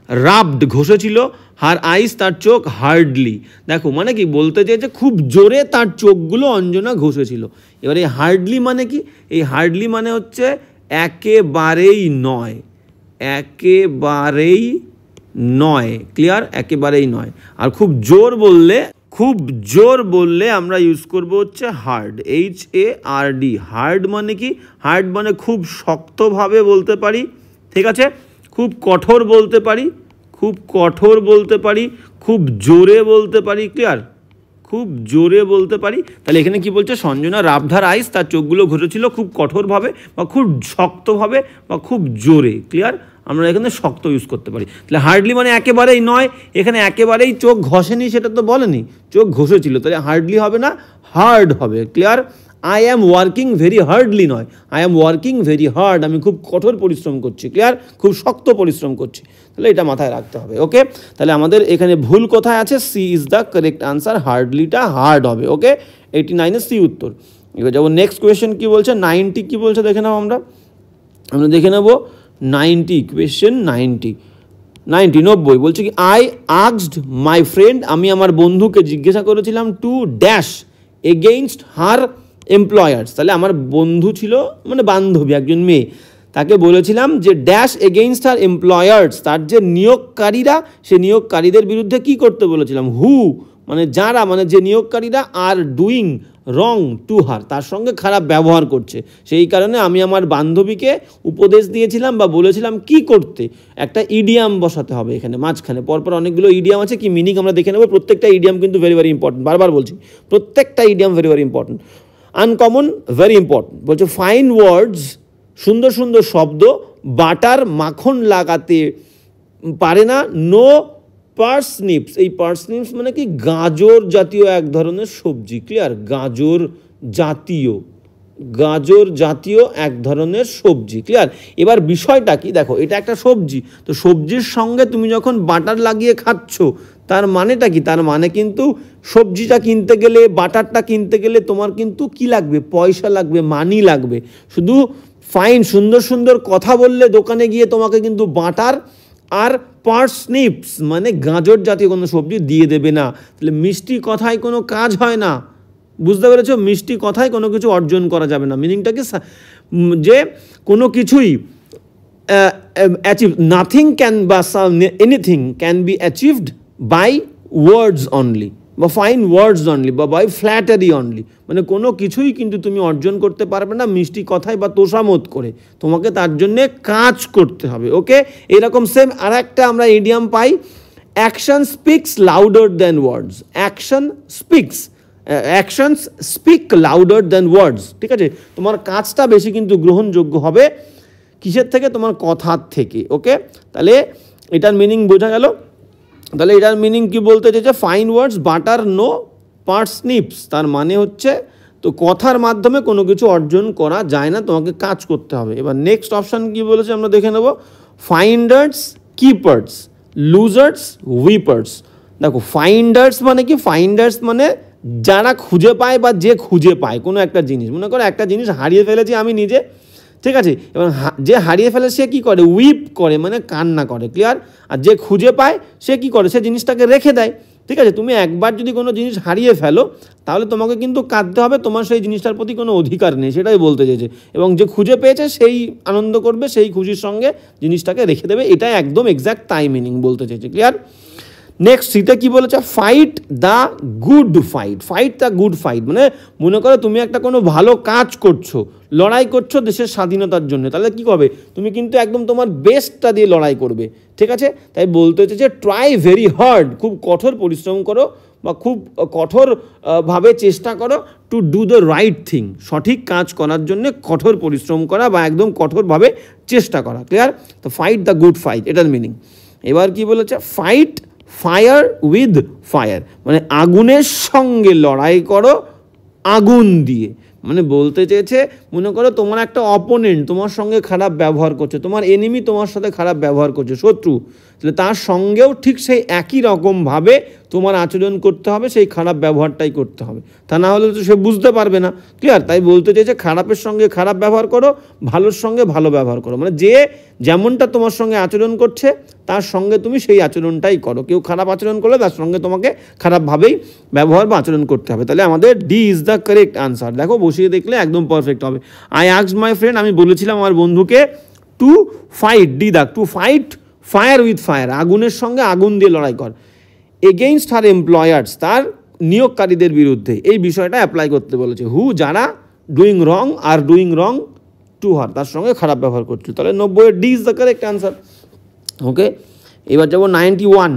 রাবড, ঘষেছিল, হার আইস তার চোখ, হার্ডলি। দেখো মানে কি বলতে চেয়েছে, খুব জোরে তার চোখগুলো অঞ্জনা ঘষেছিল। এবার এই হার্ডলি মানে কি, এই হার্ডলি মানে হচ্ছে একেবারেই নয়, একেবারেই নয়, ক্লিয়ার? একেবারেই নয়। আর খুব জোর বললে আমরা ইউজ করব হচ্ছে হার্ড, HARD। হার্ড মানে কি, হার্ড মানে খুব শক্তভাবে বলতে পারি, ঠিক আছে, খুব কঠোর বলতে পারি, খুব কঠোর বলতে পারি, খুব জোরে বলতে পারি, ক্লিয়ার? খুব জোরে বলতে পারি। তাহলে এখানে কি বলছে, সঞ্জনা রাবধার আইস, তার চোখগুলো ঘষেছিল খুব কঠোরভাবে বা খুব শক্তভাবে বা খুব জোরে, ক্লিয়ার? আমরা এখানে শক্ত ইউজ করতে পারি। তাহলে হার্ডলি মানে একেবারেই নয়, এখানে একেবারেই চোখ ঘষেনি সেটা তো বলেনি, চোখ ঘষেছিল, তাহলে হার্ডলি হবে না, হার্ড হবে, clear? I am working very hardly নয়, I am working very hard, আমি খুব কঠোর পরিশ্রম করছি, ক্লিয়ার, খুব শক্ত পরিশ্রম করছি। তাহলে এটা মাথায় রাখতে হবে। ওকে, তাহলে আমাদের এখানে ভুল কোথায় আছে? C is the correct answer, হার্ডলিটা হার্ড হবে। ওকে, 89 সি উত্তর। এবার যাবো নেক্সট কোয়েশ্চেন কী বলছে, 90 কী বলছে দেখে নাও, আমরা দেখে নেব 90 কোয়েশ্চেন। 90 বলছে কি, আই আস্কড মাই ফ্রেন্ড, আমি আমার বন্ধুকে জিজ্ঞাসা করেছিলাম, to dash against her employers. তাহলে আমার বন্ধু ছিল মানে বান্ধবী, একজন মেয়ে, তাকে বলেছিলাম যে ড্যাশ এগেইনস্ট হার এমপ্লয়ার্স, তার যে নিয়োগকারীরা, সে নিয়োগকারীদের বিরুদ্ধে কি করতে বলেছিলাম? হু মানে যারা, মানে যে নিয়োগকারীরা আর ডুইং রং টু হার, তার সঙ্গে খারাপ ব্যবহার করছে, সেই কারণে আমি আমার বান্ধবীকে উপদেশ দিয়েছিলাম বা বলেছিলাম কি করতে, একটা ইডিয়াম বসাতে হবে এখানে মাঝখানে, পরপর অনেকগুলো ইডিয়াম আছে, কি মিনিং আমরা দেখে নেব। প্রত্যেকটা ইডিয়াম কিন্তু ভেরি ভেরি ইম্পর্টেন্ট, বারবার বলছি প্রত্যেকটা idiom very very important. Uncommon very important, বলছে ফাইন ওয়ার্ডস, সুন্দর সুন্দর শব্দ, বাটার মাখন লাগাতে পারে না, নো পার্সনিপস। এই পার্সনিপস মানে কি? গাজর জাতীয় এক ধরনের সবজি, ক্লিয়ার, গাজর জাতীয় এক ধরনের সবজি, ক্লিয়ার। এবার বিষয়টা কি দেখো, এটা একটা সবজি, তো সবজির সঙ্গে তুমি যখন বাটার লাগিয়ে খাচ্ছ, তার মানেটা কি? তার মানে কিন্তু সবজিটা কিনতে গেলে, বাটারটা কিনতে গেলে তোমার কিন্তু কি লাগবে? পয়সা লাগবে, মানি লাগবে। শুধু ফাইন সুন্দর সুন্দর কথা বললে দোকানে গিয়ে তোমাকে কিন্তু বাটার আর পার্সনিপস মানে গাজর জাতীয় কোনো সবজি দিয়ে দেবে না। তাহলে মিষ্টি কথায় কোনো কাজ হয় না, বুঝতে পেরেছো? মিষ্টি কথায় কোনো কিছু অর্জন করা যাবে না। মিনিংটা কি? যে কোনো কিছুই অ্যাচিভ, নাথিং ক্যান বা anything can be achieved by words only, বা ফাইন ওয়ার্ডস অনলি, বা বাই ফ্ল্যাটারি অনলি, মানে কোনো কিছুই কিন্তু তুমি অর্জন করতে পারবে না মিষ্টি কথায় বা তোষামত করে, তোমাকে তার জন্যে কাজ করতে হবে। ওকে, এরকম সেম আর একটা আমরা ইডিয়াম পাই, action speaks louder than words. Actions speak louder than words, ঠিক আছে? তোমার কাজটা বেশি কিন্তু গ্রহণযোগ্য হবে কিসের থেকে? তোমার কথার থেকে। ওকে, তাহলে এটার মিনিং বোঝা গেল। তাহলে এটার মিনিং কি বলতে চাইছে? ফাইন ওয়ার্ডস বাটার নো পার্সনিপস, তার মানে হচ্ছে তো কথার মাধ্যমে কোনো কিছু অর্জন করা যায় না, তোমাকে কাজ করতে হবে। এবার নেক্সট অপশান কি বলেছে আমরা দেখে নেব, ফাইন্ডার্স কিপার্স, লুজার্স উইপার্স। দেখো ফাইন্ডার্স মানে কি? ফাইন্ডার্স মানে যারা খুঁজে পায় বা যে খুঁজে পায় কোনো একটা জিনিস, মনে করো একটা জিনিস হারিয়ে ফেলেছি আমি নিজে, ঠিক আছে? এবং যে হারিয়ে ফেলে সে কী করে? উইপ করে, মানে কান্না করে, ক্লিয়ার। আর যে খুঁজে পায় সে কী করে? সে জিনিসটাকে রেখে দেয়, ঠিক আছে? তুমি একবার যদি কোনো জিনিস হারিয়ে ফেলো তাহলে তোমাকে কিন্তু কাঁদতে হবে, তোমার সেই জিনিসটার প্রতি কোনো অধিকার নেই, সেটাই বলতে চেয়েছে। এবং যে খুঁজে পেয়েছে সেই আনন্দ করবে, সেই খুশির সঙ্গে জিনিসটাকে রেখে দেবে, এটাই একদম এক্স্যাক্ট তাই মিনিং বলতে চেয়েছে, ক্লিয়ার। নেক্সট সিতে কী বলেছে? Fight the good fight. Fight the good fight মানে মনে করো তুমি একটা কোনো ভালো কাজ করছো, লড়াই করছো দেশের স্বাধীনতার জন্য, তাহলে কী করবে? তুমি কিন্তু একদম তোমার বেস্টটা দিয়ে লড়াই করবে, ঠিক আছে? তাই বলতে হচ্ছে যে ট্রাই ভেরি হার্ড, খুব কঠোর পরিশ্রম করো বা খুব কঠোরভাবে চেষ্টা করো to do the right thing, সঠিক কাজ করার জন্য কঠোর পরিশ্রম করা বা একদম কঠোরভাবে চেষ্টা করা, ক্লিয়ার? তো ফাইট দ্য গুড ফাইট, এটার মিনিং। এবার কি বলেছে? ফাইট ফায়ার উইথ ফায়ার মানে আগুনের সঙ্গে লড়াই করো আগুন দিয়ে, মানে বলতে চেয়েছে মনে করো তোমার একটা অপোনেন্ট তোমার সঙ্গে খারাপ ব্যবহার করছে, তোমার এনিমি তোমার সাথে খারাপ ব্যবহার করছে, শত্রু, তাহলে তার সঙ্গেও ঠিক সেই একই রকমভাবে তোমার আচরণ করতে হবে, সেই খারাপ ব্যবহারটাই করতে হবে, তা না হলে তো সে বুঝতে পারবে না, ক্লিয়ার? তাই বলতে চেয়েছে খারাপের সঙ্গে খারাপ ব্যবহার করো, ভালোর সঙ্গে ভালো ব্যবহার করো, মানে যে যেমনটা তোমার সঙ্গে আচরণ করছে তার সঙ্গে তুমি সেই আচরণটাই করো। কেউ খারাপ আচরণ করলে তার সঙ্গে তোমাকে খারাপভাবেই ব্যবহার বা আচরণ করতে হবে। তাহলে আমাদের D is the correct answer. দেখো বসিয়ে দেখলে একদম পারফেক্ট হবে। আই আস্কড মাই ফ্রেন্ড, আমি বলেছিলাম আমার বন্ধুকে, টু ফাইট, ডি দাগ, to fight fire with fire, আগুনের সঙ্গে আগুন দিয়ে লড়াই কর, এগেইনস্ট হার এমপ্লয়ার্স, তার নিয়োগকারীদের বিরুদ্ধে, এই বিষয়টা অ্যাপ্লাই করতে বলেছে। হু যারা ডুইং রং আর ডুইং রং টু হার, তার সঙ্গে খারাপ ব্যবহার করছিল। তাহলে 90 D is the correct answer. Okay, এবার যাবো 91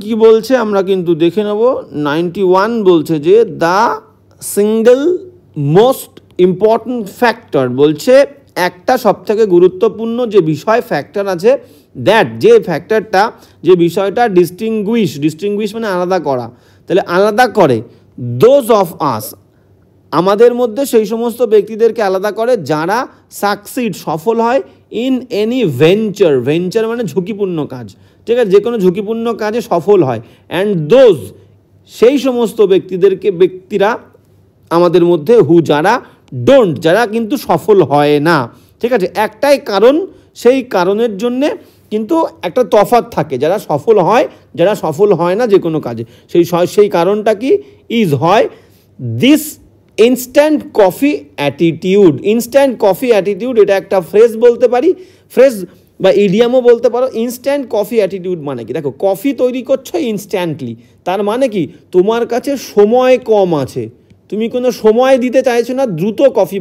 কি বলছে আমরা কিন্তু দেখে নেব। 91 বলছে যে the single most important factor, বলছে একটা সবথেকে গুরুত্বপূর্ণ যে বিষয় ফ্যাক্টর আছে, দ্যাট যে ফ্যাক্টরটা, যে বিষয়টা ডিস্টিংগুইশ মানে আলাদা করা, তাহলে আলাদা করে দোজ অফ আস, আমাদের মধ্যে সেই সমস্ত ব্যক্তিদেরকে আলাদা করে যারা সাকসিড সফল হয় ইন এনি ভেঞ্চার, ভেঞ্চার মানে ঝুঁকিপূর্ণ কাজ, ঠিক আছে, যে কোনো ঝুঁকিপূর্ণ কাজে সফল হয়। অ্যান্ড দোজ সেই সমস্ত ব্যক্তিরা আমাদের মধ্যে যারা ডোন্ট, যারা কিন্তু সফল হয় না, ঠিক আছে। একটাই কারণ, সেই কারণের জন্যে কিন্তু একটা তফাৎ থাকে, যারা সফল হয়, যারা সফল হয় না যে কোনো কাজে, সেই কারণটা কি হয় this instant coffee attitude. Instant coffee attitude এটা একটা ফ্রেজ বলতে পারি, ফ্রেজ বা ইডিয়ামও বলতে পারো। ইনস্ট্যান্ট কফি অ্যাটিটিউড মানে কি, দেখো কফি তৈরি করছো ইনস্ট্যান্টলি, তার মানে কি তোমার কাছে সময় কম আছে, তুমি কোনো সময় দিতে চাইছো না, দ্রুত কফি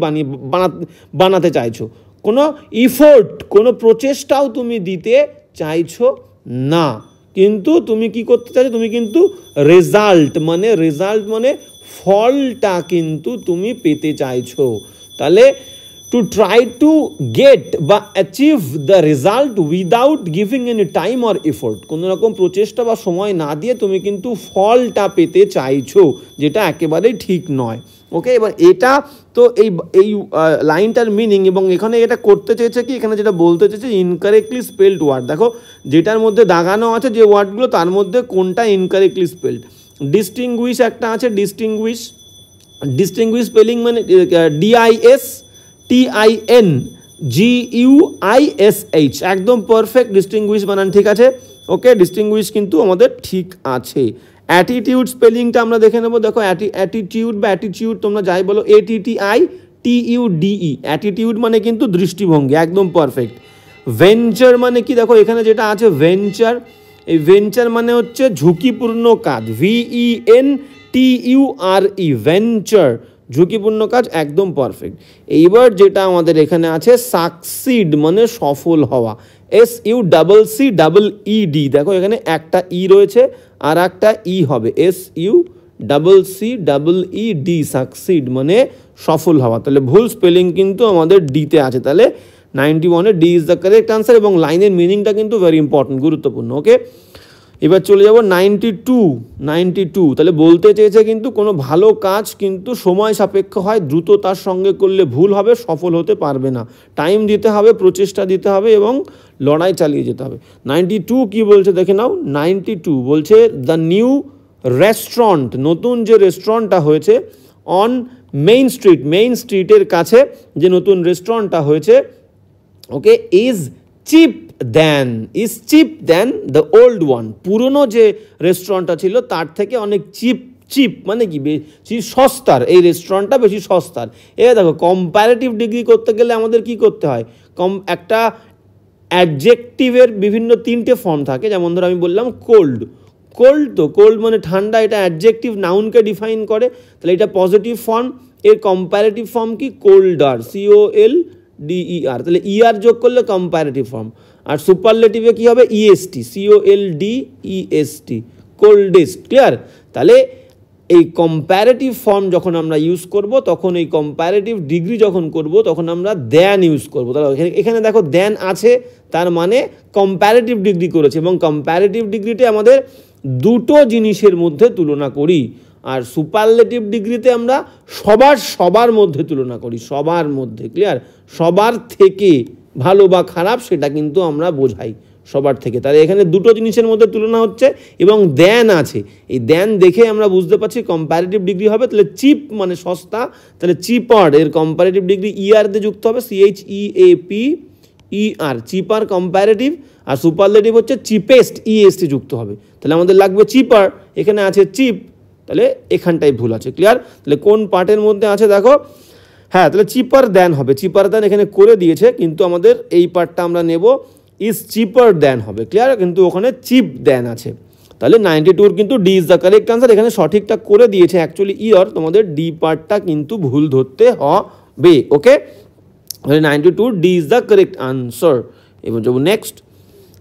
বানাতে চাইছো, কোনো ইফোর্ট, কোনো প্রচেষ্টাও তুমি দিতে চাইছো না, কিন্তু তুমি কি করতে চাইছো, তুমি কিন্তু রেজাল্ট মানে ফলটা কিন্তু তুমি পেতে চাইছো। তাহলে টু ট্রাই টু গেট বা achieve the result without giving any time or effort, কোনো রকম প্রচেষ্টা বা সময় না দিয়ে তুমি কিন্তু ফলটা পেতে চাইছো, যেটা একেবারেই ঠিক নয়। ওকে, এবার এটা তো এই লাইনটার মিনিং, এবং এখানে এটা করতে চেয়েছে কি, এখানে যেটা বলতে চেয়েছে ইনকারেক্টলি স্পেলড ওয়ার্ড। দেখো যেটার মধ্যে দাগানো আছে যে ওয়ার্ডগুলো, তার মধ্যে কোনটা ইনকারেক্টলি স্পেলড। ডিস্টিংগুইশ একটা আছে, ডিস্টিংগুইশ স্পেলিং মানে DISTINGUISH, একদম পারফেক্ট ডিস্টিংগুইশ বানান, ঠিক আছে। ওকে, ডিস্টিংগুইশ কিন্তু আমাদের ঠিক আছে। অ্যাটিটিউড স্পেলিংটা আমরা দেখে নেবো। দেখো অ্যাটিটিউড বা অ্যাটিটিউড তোমরা যাই বলো, ATTITUDE, অ্যাটিটিউড মানে কিন্তু দৃষ্টিভঙ্গি, একদম পারফেক্ট। ভেঞ্চার মানে কি, দেখো এখানে যেটা আছে ভেঞ্চার, এই ভেঞ্চার মানে হচ্ছে ঝুঁকিপূর্ণ কাজ, VENTURE, ভেঞ্চার, ঝুঁকিপূর্ণ কাজ, একদম পারফেক্ট। এইবার যেটা আমাদের এখানে আছে সাকসিড মানে সফল হওয়া, SUCCEED, দেখো এখানে একটা ই রয়েছে আর একটা ই হবে, SUCCEED, সাকসিড মানে সফল হওয়া। তাহলে ভুল স্পেলিং কিন্তু আমাদের ডিতে আছে, তাহলে 91-এ D is the correct answer, এবং লাইনের মিনিংটা কিন্তু ভেরি ইম্পর্টেন্ট, গুরুত্বপূর্ণ। ওকে, এবার চলে যাব 92। তাহলে বলতে চেয়েছে কিন্তু কোনো ভালো কাজ কিন্তু সময় সাপেক্ষ হয়, দ্রুততার সঙ্গে করলে ভুল হবে, সফল হতে পারবে না, টাইম দিতে হবে, প্রচেষ্টা দিতে হবে এবং লড়াই চালিয়ে যেতে হবে। 92 কি বলছে দেখে নাও। 92 বলছে দ্য নিউ রেস্টুরেন্ট, নতুন যে রেস্টুরেন্টটা হয়েছে, অন মেইন স্ট্রিটের কাছে যে নতুন রেস্টুরেন্টটা হয়েছে, okay, is cheap than the old one, পুরনো যে রেস্টুরেন্টটা ছিল তার থেকে অনেক চিপ মানে কি বেশি সস্তার, এই রেস্টুরেন্টটা বেশি সস্তার। এবার দেখো কম্প্যারেটিভ ডিগ্রি করতে গেলে আমাদের কি করতে হয়, একটা অ্যাডজেক্টিভের বিভিন্ন 3টে ফর্ম থাকে, যেমন ধরো আমি বললাম কোল্ড, তো কোল্ড মানে ঠান্ডা, এটা অ্যাডজেক্টিভ নাউনকে ডিফাইন করে, তাহলে এটা পজিটিভ ফর্ম। এর কম্প্যারেটিভ ফর্ম কি, কোল্ডার, COLDER, তাহলে ER যোগ করলে কম্প্যারেটিভ ফর্ম। আর সুপারলেটিভে কি হবে, EST, COLDEST, কোল্ডেস্ট, ক্লিয়ার। তাহলে এই কম্প্যারেটিভ ফর্ম যখন আমরা ইউজ করব, তখন এই কম্প্যারেটিভ ডিগ্রি যখন করব, তখন আমরা দ্যান ইউজ করব। তাহলে এখানে দেখো দ্যান আছে, তার মানে কম্প্যারেটিভ ডিগ্রি করেছে, এবং কম্প্যারেটিভ ডিগ্রিতে আমাদের দুটো জিনিসের মধ্যে তুলনা করি, আর সুপারলেটিভ ডিগ্রিতে আমরা সবার মধ্যে তুলনা করি, সবার মধ্যে, ক্লিয়ার, সবার থেকে ভালো বা খারাপ সেটা কিন্তু আমরা বোঝাই, সবার থেকে। তাহলে এখানে দুটো জিনিসের মধ্যে তুলনা হচ্ছে এবং দেন আছে, এই দেন দেখে আমরা বুঝতে পারছি কম্প্যারেটিভ ডিগ্রি হবে। তাহলে চিপ মানে সস্তা, তাহলে চিপার, এর কম্প্যারেটিভ ডিগ্রি ER দিয়ে যুক্ত হবে, CHEAPER, চিপার কম্প্যারেটিভ, আর সুপারলেটিভ হচ্ছে চিপেস্ট, EST যুক্ত হবে, তাহলে আমাদের লাগবে চিপার, এখানে আছে চিপ, তাহলে এখানটাই ভুল আছে, ক্লিয়ার। তাহলে কোন পার্টের মধ্যে আছে দেখো, হ্যাঁ, তাহলে চিপার দ্যান হবে, চিপার দ্যান এখানে করে দিয়েছে, কিন্তু আমাদের এই পার্টটা আমরা নেব ইজ চিপার দ্যান হবে, ক্লিয়ার, কিন্তু ওখানে চিপ দ্যান আছে। তাহলে 92 কিন্তু D is the correct answer, এখানে সঠিকটা করে দিয়েছে অ্যাকচুয়ালি ER, তোমাদের ডি পার্টটা কিন্তু ভুল ধরতে হবে। ওকে, তাহলে 92 D is the correct answer. এবার যাবো নেক্সট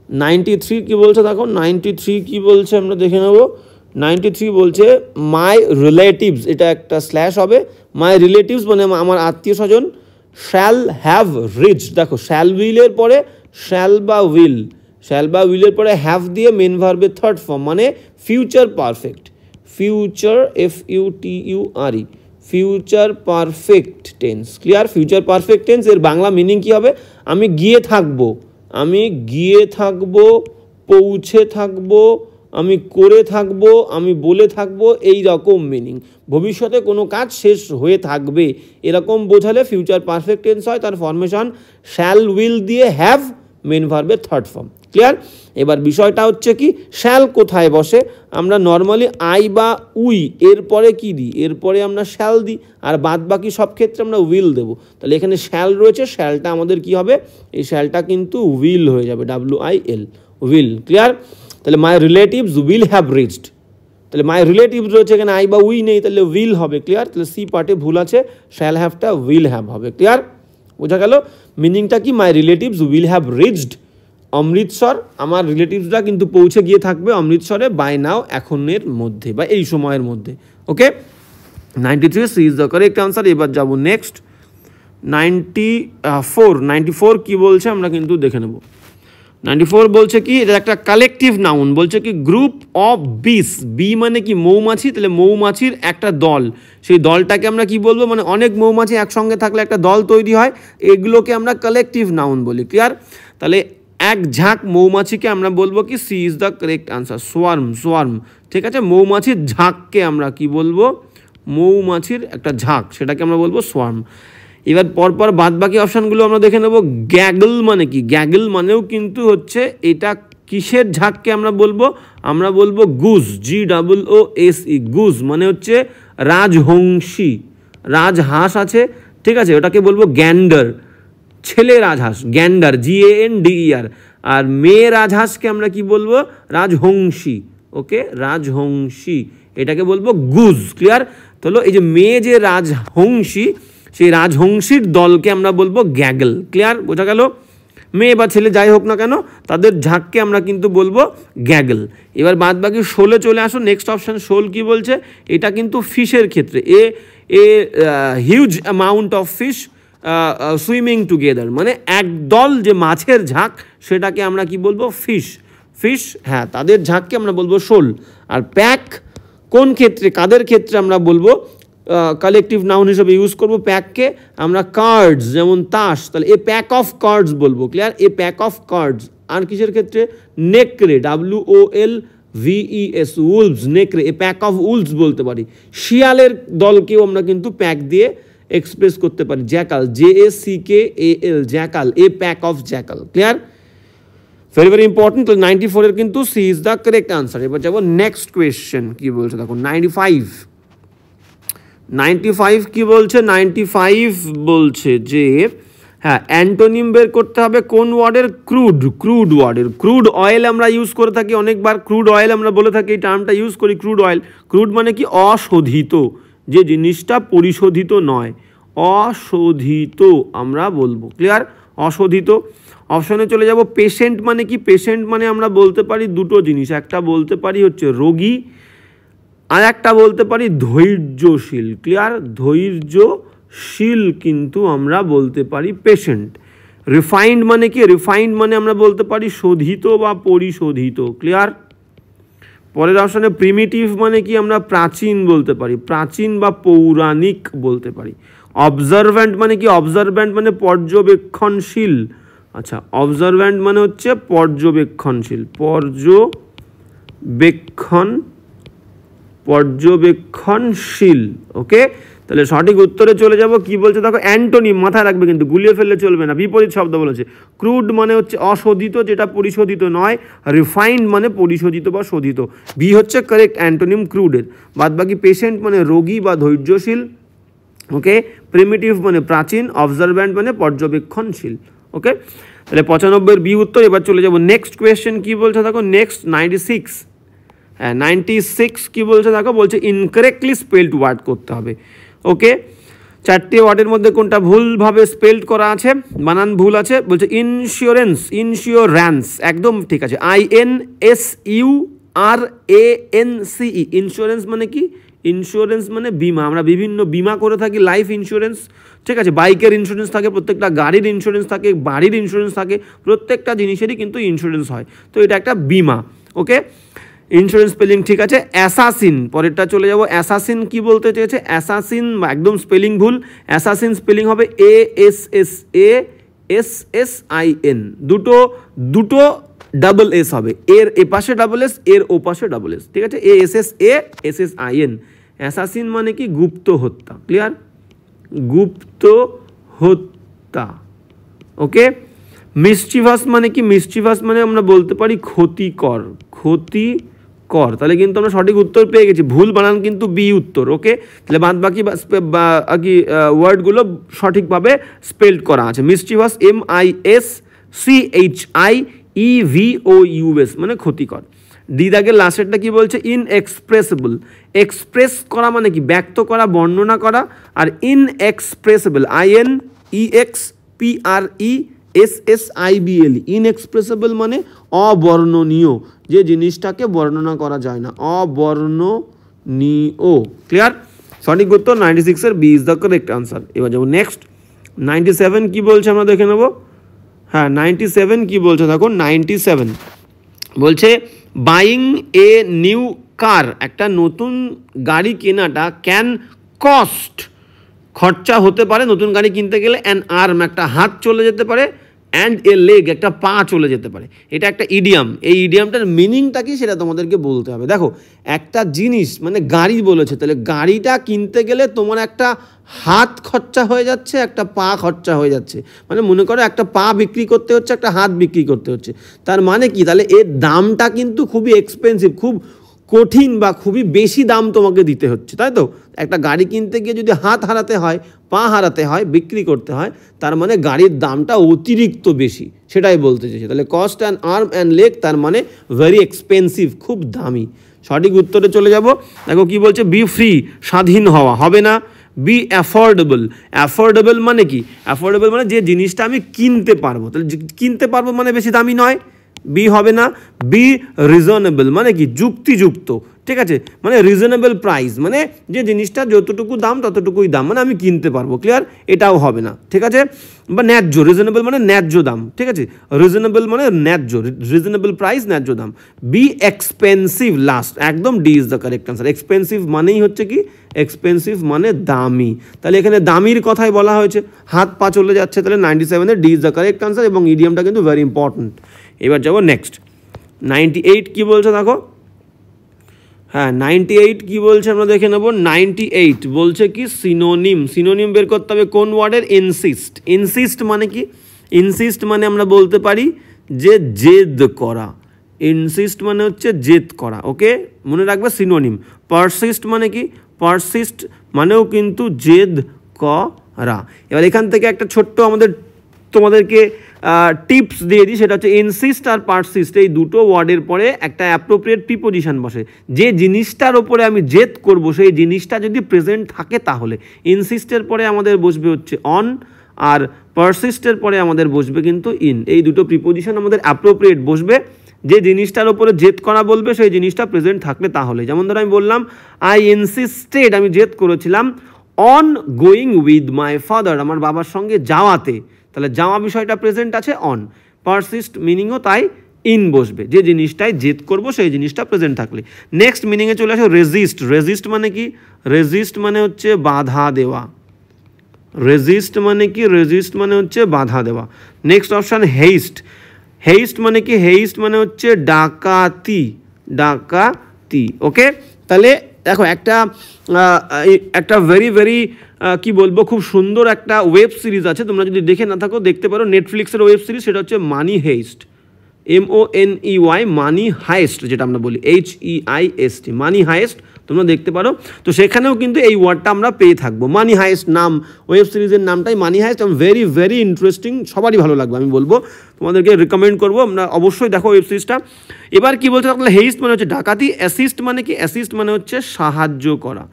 93 কি বলছে দেখো, 93 কি বলছে আমরা দেখে নেব। 93 বলছে মাই রিলেটিভস, এটা একটা স্ল্যাশ হবে, মাই রিলেটিভস মানে আমার আত্মীয় স্বজন, শ্যাল হ্যাভ রিচড, দেখো শ্যাল উইলের পরে শ্যাল বা উইলের পরে হ্যাভ দিয়ে মেন ভার্বের থার্ড ফর্ম, মানে future perfect, FUTURE, future perfect tense. Clear? Future perfect tense এর বাংলা মিনিং কি হবে? আমি গিয়ে থাকবো, আমি গিয়ে থাকবো, পৌঁছে থাকবো, আমি করে থাকবো, আমি বলে থাকবো, এই রকম মিনিং। ভবিষ্যতে কোনো কাজ শেষ হয়ে থাকবে এরকম বোঝালে ফিউচার পারফেক্ট টেন্স হয়। তার ফরমেশন শ্যাল উইল দিয়ে হ্যাভ, মেন ভার্বের থার্ড ফর্ম। ক্লিয়ার? এবার বিষয়টা হচ্ছে কি, শ্যাল কোথায় বসে? আমরা নর্মালি আই বা উই এরপরে কি দিই? এরপরে আমরা শ্যাল দিই, আর বাদ বাকি সব ক্ষেত্রে আমরা উইল দেবো। তাহলে এখানে শ্যাল রয়েছে, শ্যালটা আমাদের কি হবে? এই শ্যালটা কিন্তু উইল হয়ে যাবে, WIL, উইল। ক্লিয়ার? তাহলে মাই রিলেটিভস উইল হ্যাভ রিচড, তাহলে মাই রিলেটিভস রয়েছে, এখানে আই বা উই নেই, তাহলে উইল হবে। ক্লিয়ার? তাহলে সি পার্টে ভুল আছে, শ্যাল হ্যাভটা উইল হ্যাভ হবে। ক্লিয়ার? বোঝা গেল মিনিংটা কি? মাই relatives will have reached Amritsar, আমার রিলেটিভসরা কিন্তু পৌঁছে গিয়ে থাকবে অমৃতসরে বাই নাও, এখনের মধ্যে বা এই সময়ের মধ্যে। Okay, 93 C is the correct answer. এবার যাব নেক্সট 94 কি বলছে আমরা কিন্তু দেখে নেব। 94 বলছে কি, এটা একটা কালেকটিভ নাউন, বলছে কি গ্রুপ অফ বিস, বি মানে কি মৌমাছি, তাহলে মৌমাছির একটা দল, সেই দলটাকে আমরা কি বলবো? মানে অনেক মৌমাছি একসঙ্গে থাকলে একটা দল তৈরি হয়, এগুলোকে আমরা কালেকটিভ নাউন বলি। ক্লিয়ার? তাহলে এক ঝাঁক মৌমাছিকে আমরা বলবো কি, C is the correct answer, swarm, swarm. ঠিক আছে, মৌমাছির ঝাঁককে আমরা কি বলবো? মৌমাছির একটা ঝাঁক, সেটাকে আমরা বলবো সোয়ার্ম। এবার পরপর বাদ বাকি অপশানগুলো আমরা দেখে নেব। গ্যাগল মানে কি? গ্যাগল মানেও কিন্তু হচ্ছে এটা কিসের ঝাঁককে আমরা বলবো? আমরা বলবো গুজ, GOOSE, গুজ মানে হচ্ছে রাজহংসী, রাজহাঁস আছে, ঠিক আছে, ওটাকে বলবো গ্যান্ডার, ছেলে রাজহাঁস, গ্যান্ডার, GANDER। আর মেয়ে রাজহাঁসকে আমরা কি বলবো? রাজহংসী। ওকে, রাজহংসী, এটাকে বলবো গুজ। ক্লিয়ার? তাহলে এই যে মেয়ে যে রাজহংসী, সেই রাজহংসীর দলকে আমরা বলবো গ্যাগল। ক্লিয়ার? বোঝা গেল? মেয়ে বা ছেলে যাই হোক না কেন, তাদের ঝাঁককে আমরা কিন্তু বলবো গ্যাগল। এবার বাদ বাকি শোলে চলে আসো। নেক্সট অপশান শোল কি বলছে? এটা কিন্তু ফিশের ক্ষেত্রে, huge amount of fish swimming together, মানে একদল যে মাছের ঝাঁক, সেটাকে আমরা কি বলবো? ফিশ। ফিশ, হ্যাঁ, তাদের ঝাঁককে আমরা বলবো শোল। আর প্যাক কোন ক্ষেত্রে, কাদের ক্ষেত্রে আমরা বলবো কালেকটিভ নাউন হিসেবে ইউজ করবো প্যাককে? আমরা কার্ডস, যেমন তাস, তাহলে এ প্যাক অফ কার্ডস বলবো। Clear? A pack of cards. আর কিসের ক্ষেত্রে? নেকড়ে, WOLVES, উলভস, নেকড়ে, এ প্যাক অফ উলভস বলতে পারি। শিয়ালের দলকেও আমরা কিন্তু প্যাক দিয়ে এক্সপ্রেস করতে পারি, jackal, JACKAL, jackal, a pack of jackal. Clear? Very very important. তো 94 এর কিন্তু C is the correct answer. এবার যাবো নেক্সট কোয়েশ্চেন, কি বলছে দেখো 95 কি বলছে? 95 বলছে যে হ্যাঁ, অ্যান্টোনিম বের করতে হবে কোন ওয়ার্ডের? ক্রুড, ক্রুড ওয়ার্ডের। ক্রুড অয়েল আমরা ইউজ করে থাকি অনেকবার, ক্রুড অয়েল আমরা বলে থাকি, এই টার্মটা ইউজ করি, ক্রুড অয়েল। ক্রুড মানে কি? অশোধিত, যে জিনিসটা পরিশোধিত নয়, অশোধিত আমরা বলবো। ক্লিয়ার? অশোধিত। অপশনে চলে যাব। পেশেন্ট মানে কি? পেশেন্ট মানে আমরা বলতে পারি দুটো জিনিস, একটা বলতে পারি হচ্ছে রোগী, আর একটা বলতে পারি ধৈর্যশীল। ক্লিয়ার? ধৈর্যশীল কিন্তু আমরা বলতে পারি পেশেন্ট। রিফাইন্ড মানে কি? রিফাইন্ড মানে আমরা বলতে পারি শোধিত বা পরিশোধিত। ক্লিয়ার? পরের অপশানে প্রিমিটিভ মানে কি? আমরা প্রাচীন বলতে পারি, প্রাচীন বা পৌরাণিক বলতে পারি। অবজারভ্যান্ট মানে কি? অবজারভ্যান্ট মানে পর্যবেক্ষণশীল। আচ্ছা, অবজারভ্যান্ট মানে হচ্ছে পর্যবেক্ষণশীল, পর্যবেক্ষণশীল। ওকে, তাহলে সঠিক উত্তরে চলে যাব। কি বলছে দেখো, অ্যান্টোনিম, মাথায় রাখবে কিন্তু, গুলিয়ে ফেললে চলবে না, বিপরীত শব্দ বলেছে। ক্রুড মানে হচ্ছে অশোধিত, যেটা পরিশোধিত নয়। রিফাইন্ড মানে পরিশোধিত বা শোধিত। বি হচ্ছে কারেক্ট অ্যান্টোনিম ক্রুডের। বাদ বাকি পেশেন্ট মানে রোগী বা ধৈর্যশীল। ওকে, প্রিমিটিভ মানে প্রাচীন, অবজারভ্যান্ট মানে পর্যবেক্ষণশীল। ওকে, তাহলে 95 বি উত্তর। এবার চলে যাব নেক্সট কোয়েশ্চেন। কি বলছে দেখো নেক্সট 96। হ্যাঁ, 96 কি বলছে দেখো, বলছে ইনকারেক্টলি স্পেলড ওয়ার্ড করতে হবে। ওকে, চারটে ওয়ার্ডের মধ্যে কোনটা ভুলভাবে স্পেলড করা আছে, বানান ভুল আছে। বলছে ইন্স্যুরেন্স, ইন্স্যুরেন্স একদম ঠিক আছে, INSURANCE। ইন্স্যুরেন্স মানে কি? ইন্স্যুরেন্স মানে বিমা। আমরা বিভিন্ন বিমা করে থাকি, লাইফ ইন্স্যুরেন্স, ঠিক আছে, বাইকের ইন্স্যুরেন্স থাকে, প্রত্যেকটা গাড়ির ইন্স্যুরেন্স থাকে, বাড়ির ইন্স্যুরেন্স থাকে, প্রত্যেকটা জিনিসেরই কিন্তু ইন্স্যুরেন্স হয়। তো এটা একটা বিমা। ওকে, ইন্স্যুরেন্স স্পেলিং ঠিক আছে। অ্যাসাসিন, পরেরটা চলে যাব। অ্যাসাসিন কি বলতে চেয়েছে? অ্যাসাসিন একদম স্পেলিং ভুল। অ্যাসাসিন স্পেলিং হবে ASSASSIN, দুটো ডাবল এস হবে, এর এ পাশে ডাবল এস, এর ও পাশে ডাবল এস, ঠিক আছে। ASSASSIN। অ্যাসাসিন মানে কি? গুপ্ত হত্যা। ক্লিয়ার? গুপ্ত হত্যা। ওকে। মিসচিভাস মানে কি? মিসচিভাস মানে আমরা বলতে পারি ক্ষতিকর, ক্ষতিকর। তাহলে কিন্তু আমরা সঠিক উত্তর পেয়ে গেছি, ভুল বানান কিন্তু বি উত্তর। ওকে, তাহলে বাদ বাকি ওয়ার্ডগুলো সঠিকভাবে স্পেলড করা আছে। মিসচিভাস MISCHIEVOUS মানে ক্ষতিকর। ডি দাগের লাস্টেরটা কি বলছে? ইনএক্সপ্রেসিবল। এক্সপ্রেস করা মানে কি? ব্যক্ত করা, বর্ণনা করা। আর ইনএক্সপ্রেসিবল INEXPRESSIBLE, ইনএক্সপ্রেসিবল মানে অবর্ণনীয়, যে জিনিসটাকে বর্ণনা করা যায় না, অবর্ণনীয়। ক্লিয়ার? সঠিক উত্তর 96 এর B is the correct answer. এবার যাবো নেক্সট। 97 কি বলছে আমরা দেখে নেব। হ্যাঁ, 97 কি বলছে দেখো। 97 বলছে বাইং এ নিউ কার, একটা নতুন গাড়ি কেনাটা ক্যান কস্ট, খরচা হতে পারে নতুন গাড়ি কিনতে গেলে, অ্যান আর্ম একটা হাত চলে যেতে পারে, অ্যান্ড এ লেগ একটা পা চলে যেতে পারে। এটা একটা ইডিয়াম। এই ইডিয়ামটার মিনিংটা কি সেটা তোমাদেরকে বলতে হবে। দেখো, একটা জিনিস মানে গাড়ি বলেছে, তাহলে গাড়িটা কিনতে গেলে তোমার একটা হাত খরচা হয়ে যাচ্ছে, একটা পা খরচা হয়ে যাচ্ছে। মানে মনে করো একটা পা বিক্রি করতে হচ্ছে, একটা হাত বিক্রি করতে হচ্ছে। তার মানে কি? তাহলে এর দামটা কিন্তু খুবই এক্সপেন্সিভ, খুব কঠিন বা খুবই বেশি দাম তোমাকে দিতে হচ্ছে, তাই তো? একটা গাড়ি কিনতে গিয়ে যদি হাত হারাতে হয়, পা হারাতে হয়, বিক্রি করতে হয়, তার মানে গাড়ির দামটা অতিরিক্ত বেশি, সেটাই বলতে চাইছে। তাহলে cost and arm and leg, তার মানে ভেরি এক্সপেন্সিভ, খুব দামি। সঠিক উত্তরে চলে যাব। দেখো কি বলছে? বি ফ্রি, স্বাধীন হওয়া, হবে না। B affordable. অ্যাফোর্ডেবল মানে কি? অ্যাফোর্ডেবল মানে যে জিনিসটা আমি কিনতে পারবো, তাহলে কিনতে পারবো মানে বেশি দামি নয়, বি হবে না। বি রিজনেবল মানে কি? যুক্তিযুক্ত, ঠিক আছে। মানে রিজনেবল প্রাইস মানে যে জিনিসটা যতটুকু দাম ততটুকুই দাম, মানে আমি কিনতে পারবো। ক্লিয়ার? এটাও হবে না, ঠিক আছে। বা ন্যায্য, রিজনেবল মানে ন্যায্য দাম, ঠিক আছে। রিজনেবল মানে ন্যায্য, রিজনেবল প্রাইস, ন্যায্য দাম। বি এক্সপেন্সিভ লাস্ট, একদম D is the correct answer. Expensive মানেই হচ্ছে কি? এক্সপেন্সিভ মানে দামি। তাহলে এখানে দামির কথাই বলা হয়েছে, হাত পা চলে যাচ্ছে, তাহলে 97 D is the correct answer, এবং ইডিয়ামটা কিন্তু ভেরি ইম্পর্টেন্ট। এবার যাবো নেক্সট। 98 কি বলছে দেখো। হ্যাঁ, 98 কি বলছে আমরা দেখে নেব। 98 বলছে কি? সিনোনিম। সিনোনিম বের করতে হবে কোন ওয়ার্ডের? ইনসিস্ট। ইনসিস্ট মানে কি? ইনসিস্ট মানে আমরা বলতে পারি যে জেদ করা। ইনসিস্ট মানে হচ্ছে জেদ করা। ওকে, মনে রাখবে সিনোনিম। পারসিস্ট মানে কি? পারসিস্ট মানেও কিন্তু জেদ করা। এবার এখান থেকে একটা ছোট্ট তোমাদেরকে টিপস দিয়ে দিই, সেটা হচ্ছে ইনসিস্ট আর পারসিস্ট এই দুটো ওয়ার্ডের পরে একটা অ্যাপ্রোপ্রিয়েট প্রিপোজিশন বসে। যে জিনিসটার ওপরে আমি জেদ করব সেই জিনিসটা যদি প্রেজেন্ট থাকে, তাহলে ইনসিস্টের পরে আমাদের বসবে হচ্ছে অন, আর পারসিস্টের পরে আমাদের বসবে কিন্তু ইন। এই দুটো প্রিপোজিশন আমাদের অ্যাপ্রোপ্রিয়েট বসবে যে জিনিসটার ওপরে জেদ করা বলবে সেই জিনিসটা প্রেজেন্ট থাকলে তাহলে। যেমন ধরো আমি বললাম আই ইনসিস্টেড, আমি জেদ করেছিলাম, on going with my father, আমার বাবার সঙ্গে যাওয়াতে। তাহলে যাওয়া বিষয়টা প্রেজেন্ট আছে অন, পারসিস্ট মিনিংও তাই ইন বসবে, যে জিনিসটাই জেদ করব সেই জিনিসটা প্রেজেন্ট থাকলে। নেক্সট মিনিংয়ে চলে আসে রেজিস্ট। রেজিস্ট মানে কি? রেজিস্ট মানে হচ্ছে বাধা দেওয়া। রেজিস্ট মানে কি? রেজিস্ট মানে হচ্ছে বাধা দেওয়া। Next option heist. হেইস্ট মানে কি? হেইস্ট মানে হচ্ছে ডাকাতি। ডাকাতি। ওকে, তাহলে দেখো একটা ভেরি কি বলবো, খুব সুন্দর একটা ওয়েব সিরিজ আছে, তোমরা যদি দেখে না থাকো দেখতে পারো, নেটফ্লিক্সের ওয়েব সিরিজ, সেটা হচ্ছে মানি হেইস্ট। MONEY, মানি হাইস্ট, যেটা আমরা বলি HEIST, মানি হাইস্ট, তোমরা দেখতে পারো। তো সেখানেও কিন্তু এই ওয়ার্ডটা আমরা পেয়ে থাকবো। মানি হাইস্ট নাম, ওয়েব সিরিজের নামটাই মানি হাইস্ট, এবং ভেরি ইন্টারেস্টিং, সবারই ভালো লাগবে, আমি বলবো, তোমাদেরকে রিকমেন্ড করবো, আমরা অবশ্যই দেখো ওয়েব সিরিজটা। এবার কি বলতে থাকলে, হেইস্ট মানে হচ্ছে ডাকাতি। অ্যাসিস্ট মানে কি? অ্যাসিস্ট মানে হচ্ছে সাহায্য করা।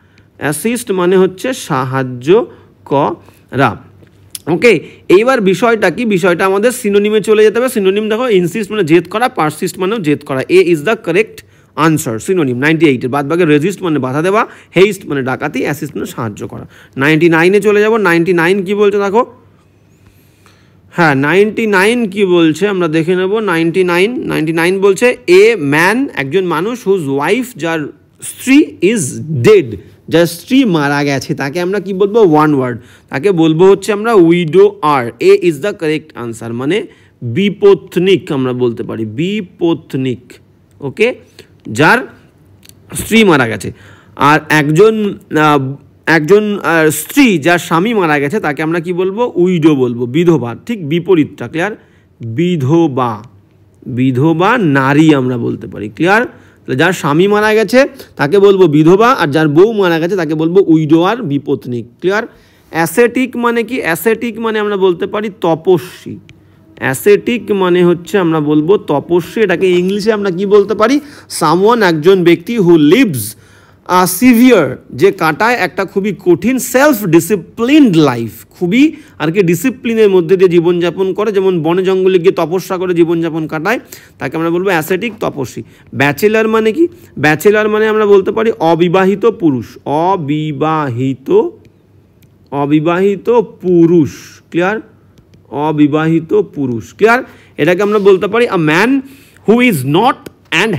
অ্যাসিস্ট মানে হচ্ছে সাহায্য করা। ওকে, এইবার বিষয়টা কি? বিষয়টা আমাদের সিনোনিমে চলে যেতে হবে। সিনোনিম দেখো, ইনসিস্ট মানে জেদ করা, পারসিস্ট মানেও জেদ করা। A is the correct answer synonym 98 এর। বাদ বাকি রেজিস্ট মানে বাধা দেওয়া, হেইস্ট মানে ডাকাতি, অ্যাসিস্ট মানে সাহায্য করা। 99-এ চলে যাব। 99 কি বলছে দেখো। হ্যাঁ 99 কি বলছে আমরা দেখে নেব। 99 বলছে এ ম্যান একজন মানুষ হুজ ওয়াইফ যার স্ত্রী ইজ ডেড, যার স্ত্রী মারা গেছে তাকে আমরা কি বলবো, ওয়ান ওয়ার্ড, তাকে বলবো হচ্ছে আমরা widower. A is the correct answer, মানে বিপত্নিক আমরা বলতে পারি, বিপত্নিক। ওকে, যার স্ত্রী মারা গেছে। আর একজন স্ত্রী যার স্বামী মারা গেছে তাকে আমরা কি বলবো, উইডো বলবো, বিধবা। ঠিক বিপরীতটা, ক্লিয়ার? বিধবা, বিধবা নারী আমরা বলতে পারি, ক্লিয়ার? যার স্বামী মারা গেছে তাকে বলবো বিধবা, আর যার বউ মারা গেছে তাকে বলবো উইডো আর বিপত্নিক, ক্লিয়ার? অ্যাসেটিক মানে কি? অ্যাসেটিক মানে আমরা বলতে পারি তপস্বী। অ্যাসেটিক মানে হচ্ছে আমরা বলবো তপস্বী। এটাকে ইংলিশে আমরা কি বলতে পারি, সামওয়ান, একজন ব্যক্তি হু লিভস সিভিয়ার, যে কাটায় একটা খুবই কঠিন সেলফ ডিসিপ্লিনড লাইফ, খুবই আর কি ডিসিপ্লিনের মধ্যে দিয়ে জীবনযাপন করে, যেমন বনে জঙ্গলে গিয়ে তপস্যা করে জীবনযাপন কাটায়, তাকে আমরা বলবো অ্যাসেটিক, তপস্বী। ব্যাচেলার মানে কি? ব্যাচেলার মানে আমরা বলতে পারি অবিবাহিত পুরুষ, অবিবাহিত পুরুষ, ক্লিয়ার? অবিবাহিত পুরুষ, ক্লিয়ার? এটাকে আমরা বলতে পারি a man who is not and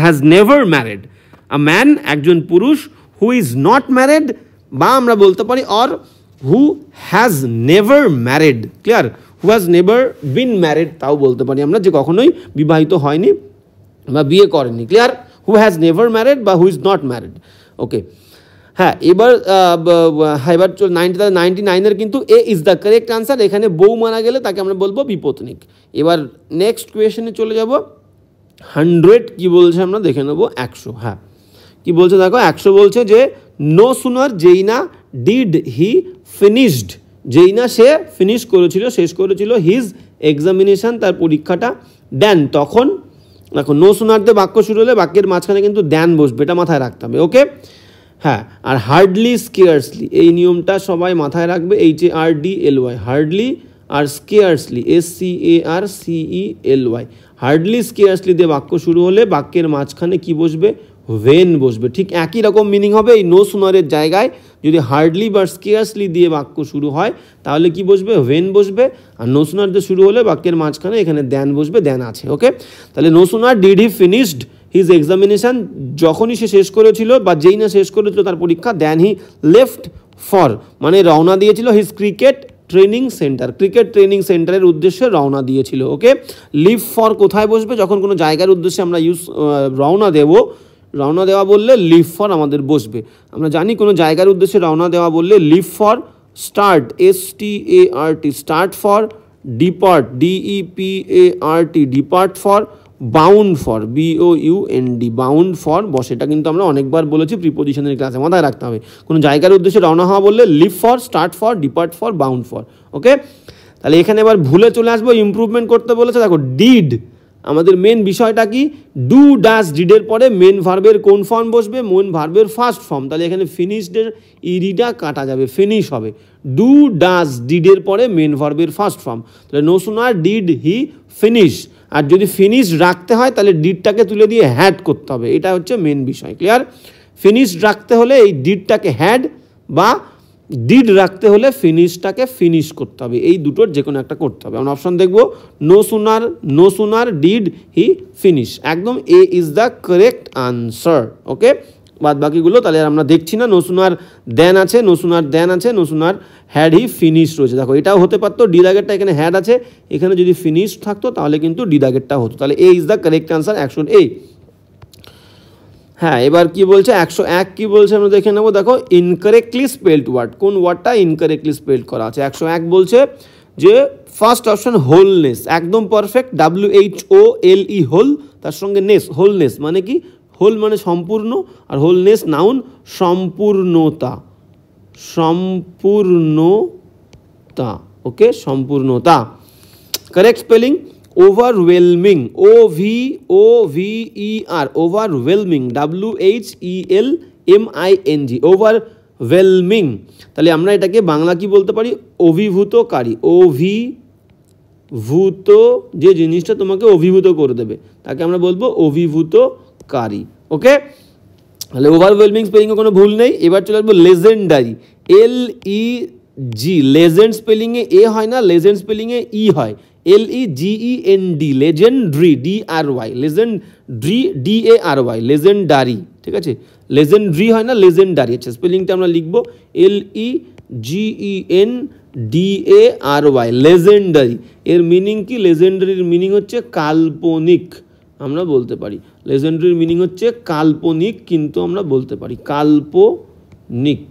has never married. A man, একজন পুরুষ, who is not married, বা আমরা বলতে পারি or who has never married, clear? Who has never been married তাও বলতে পারি আমরা, যে কখনোই বিবাহিত হয়নি বা বিয়ে করেনি, clear? Who has never married বা who is not married. ওকে, হ্যাঁ এবার 99-এর কিন্তু এ ইজ দ্য কারেক্ট আনসার। এখানে বউ মারা গেলে তাকে আমরা বলবো বিপত্নিক। এবার নেক্সট কোয়েশনে চলে যাব। 100 কি বলছে আমরা দেখে নেব। 100, হ্যাঁ কি বলছে দেখো, 100 বলছে যে নো সুনার যেই না ডিড হি ফিনিশড, যেই না সে ফিনিশ করেছিল, শেষ করেছিল, হিজ এক্সামিনেশন, তার পরীক্ষাটা, দেন তখন, দেখো নো সুনার দিয়ে বাক্য শুরু হলে বাক্যের মাঝখানে কিন্তু দেন বসবে, এটা মাথায় রাখতে হবে। ওকে, হ্যাঁ। আর হার্ডলি স্কেয়ার্সলি, এই নিয়মটা সবাই মাথায় রাখবে, HARDLY, হার্ডলি আর স্কেয়ার্সলি, SCARCELY, হার্ডলি স্কেয়ার্সলি দিয়ে বাক্য শুরু হলে বাক্যের মাঝখানে কি বসবে, ভেন বসবে। ঠিক একই রকম মিনিং হবে এই নো সুনারের জায়গায় যদি হার্ডলি বা স্কেয়ার্সলি দিয়ে বাক্য শুরু হয় তাহলে কি বসবে, ভেন বসবে। আর নো সুনার দিয়ে শুরু হলে বাক্যের মাঝখানে এখানে দেন বসবে, দেন আছে। ওকে, তাহলে no sooner did he finished his examination, যখনই সে শেষ করেছিল বা যেই না শেষ করেছিল তার পরীক্ষা, দেন হি লেফট ফর, মানে রওনা দিয়েছিল, his cricket training centre, cricket training সেন্টারের উদ্দেশ্যে রওনা দিয়েছিল। ওকে, লিভ ফর কোথায় বসবে, যখন কোনো জায়গার উদ্দেশ্যে আমরা রওনা দেওয়া বললে লিভ ফর আমাদের বসবে। আমরা জানি কোনো জায়গার উদ্দেশ্যে রওনা দেওয়া বললে leave for, start START, start for, depart DEPART, depart for, bound for BOUND, bound for বসে। এটা কিন্তু আমরা অনেকবার বলেছি প্রিপোজিশনের ক্লাসে, মাথায় রাখতে হবে। কোনো জায়গার উদ্দেশ্যে রওনা হওয়া বললে leave for, start for, depart for, bound for. Okay, তাহলে এখানে এবার ভুলে চলে আসবো, ইমপ্রুভমেন্ট করতে বলেছে। দেখো ডিড, আমাদের মেন বিষয়টা কি, ডু ডাস, ডিডের পরে মেন ভার্বের কোন ফর্ম বসবে, মেন ভার্বের ফার্স্ট ফর্ম, তাহলে এখানে ফিনিশডের ইডিটা কাটা যাবে, ফিনিশ হবে। ডু ডাস, ডিডের পরে মেন ভার্বের ফার্স্ট ফর্ম, তাহলে no sooner did he finish. আর যদি ফিনিশ রাখতে হয় তাহলে ডিডটাকে তুলে দিয়ে হ্যাড করতে হবে, এটা হচ্ছে মেন বিষয়, ক্লিয়ার? ফিনিশ রাখতে হলে এই ডিডটাকে হ্যাড, বা ডিড রাখতে হলে ফিনিশটাকে ফিনিশ করতে হবে, এই দুটোর যে কোনো একটা করতে হবে। আমরা অপশন দেখবো, no sooner did he finish, একদম A is the correct answer. Okay, বাদ বাকিগুলো তাহলে আমরা দেখছি না। নো সুনার দেন আছে, no sooner had he finish রয়েছে। দেখো এটাও হতে পারতো, ডি দাগেরটা এখানে হ্যাড আছে, এখানে যদি ফিনিশ থাকতো তাহলে কিন্তু ডি দাগেরটা হতো, তাহলে A is the correct answer, action A. হ্যাঁ, এবার কি বলছে 101 কি বলছে আমরা দেখে নেবো। দেখো ইনকারেক্টলি স্পেলড ওয়ার্ড, কোন ওয়ার্ডটা ইনকারেক্টলি স্পেলড করা আছে। 101 বলছে যে ফার্স্ট অপশন হোলনেস, একদম পারফেক্ট, WHOLE, হোল, তার সঙ্গে নেস, হোলনেস মানে কি, হোল মানে সম্পূর্ণ, আর হোলনেস নাউন, সম্পূর্ণতা, ওকে, সম্পূর্ণতা। Correct spelling overwhelming, OVER, overwhelming, WHELMING, overwhelming. তাহলে আমরা এটাকে বাংলা কি বলতে পারি, অভিভূতকারী, অভিভূত, যে জিনিসটা তোমাকে অভিভূত করে দেবে তাকে আমরা বলবো অভিভূতকারী। ওকে, তাহলে ওভারওয়েলমিং স্পেলিংয়ে কোনো ভুল নেই। এবার চলে আসবো লেজেন্ডারি, জি, লেজেন্ড স্পেলিংয়ে এ হয় না, লেজেন্ড স্পেলিংয়ে ই হয়, LEGEND, লেজেন্ড্রি, DRY, লেজেন্ড্রি, DARY, লেজেন্ডারি, ঠিক আছে, লেজেন্ড্রি হয় না, লেজেন্ডারি। আচ্ছা, স্পেলিংটা আমরা লিখবো LEGENDARY, লেজেন্ডারি। এর মিনিং কি? লেজেন্ডারির মিনিং হচ্ছে কাল্পনিক, আমরা বলতে পারি। লেজেন্ডারির মিনিং হচ্ছে কাল্পনিক, কিন্তু আমরা বলতে পারি কাল্পনিক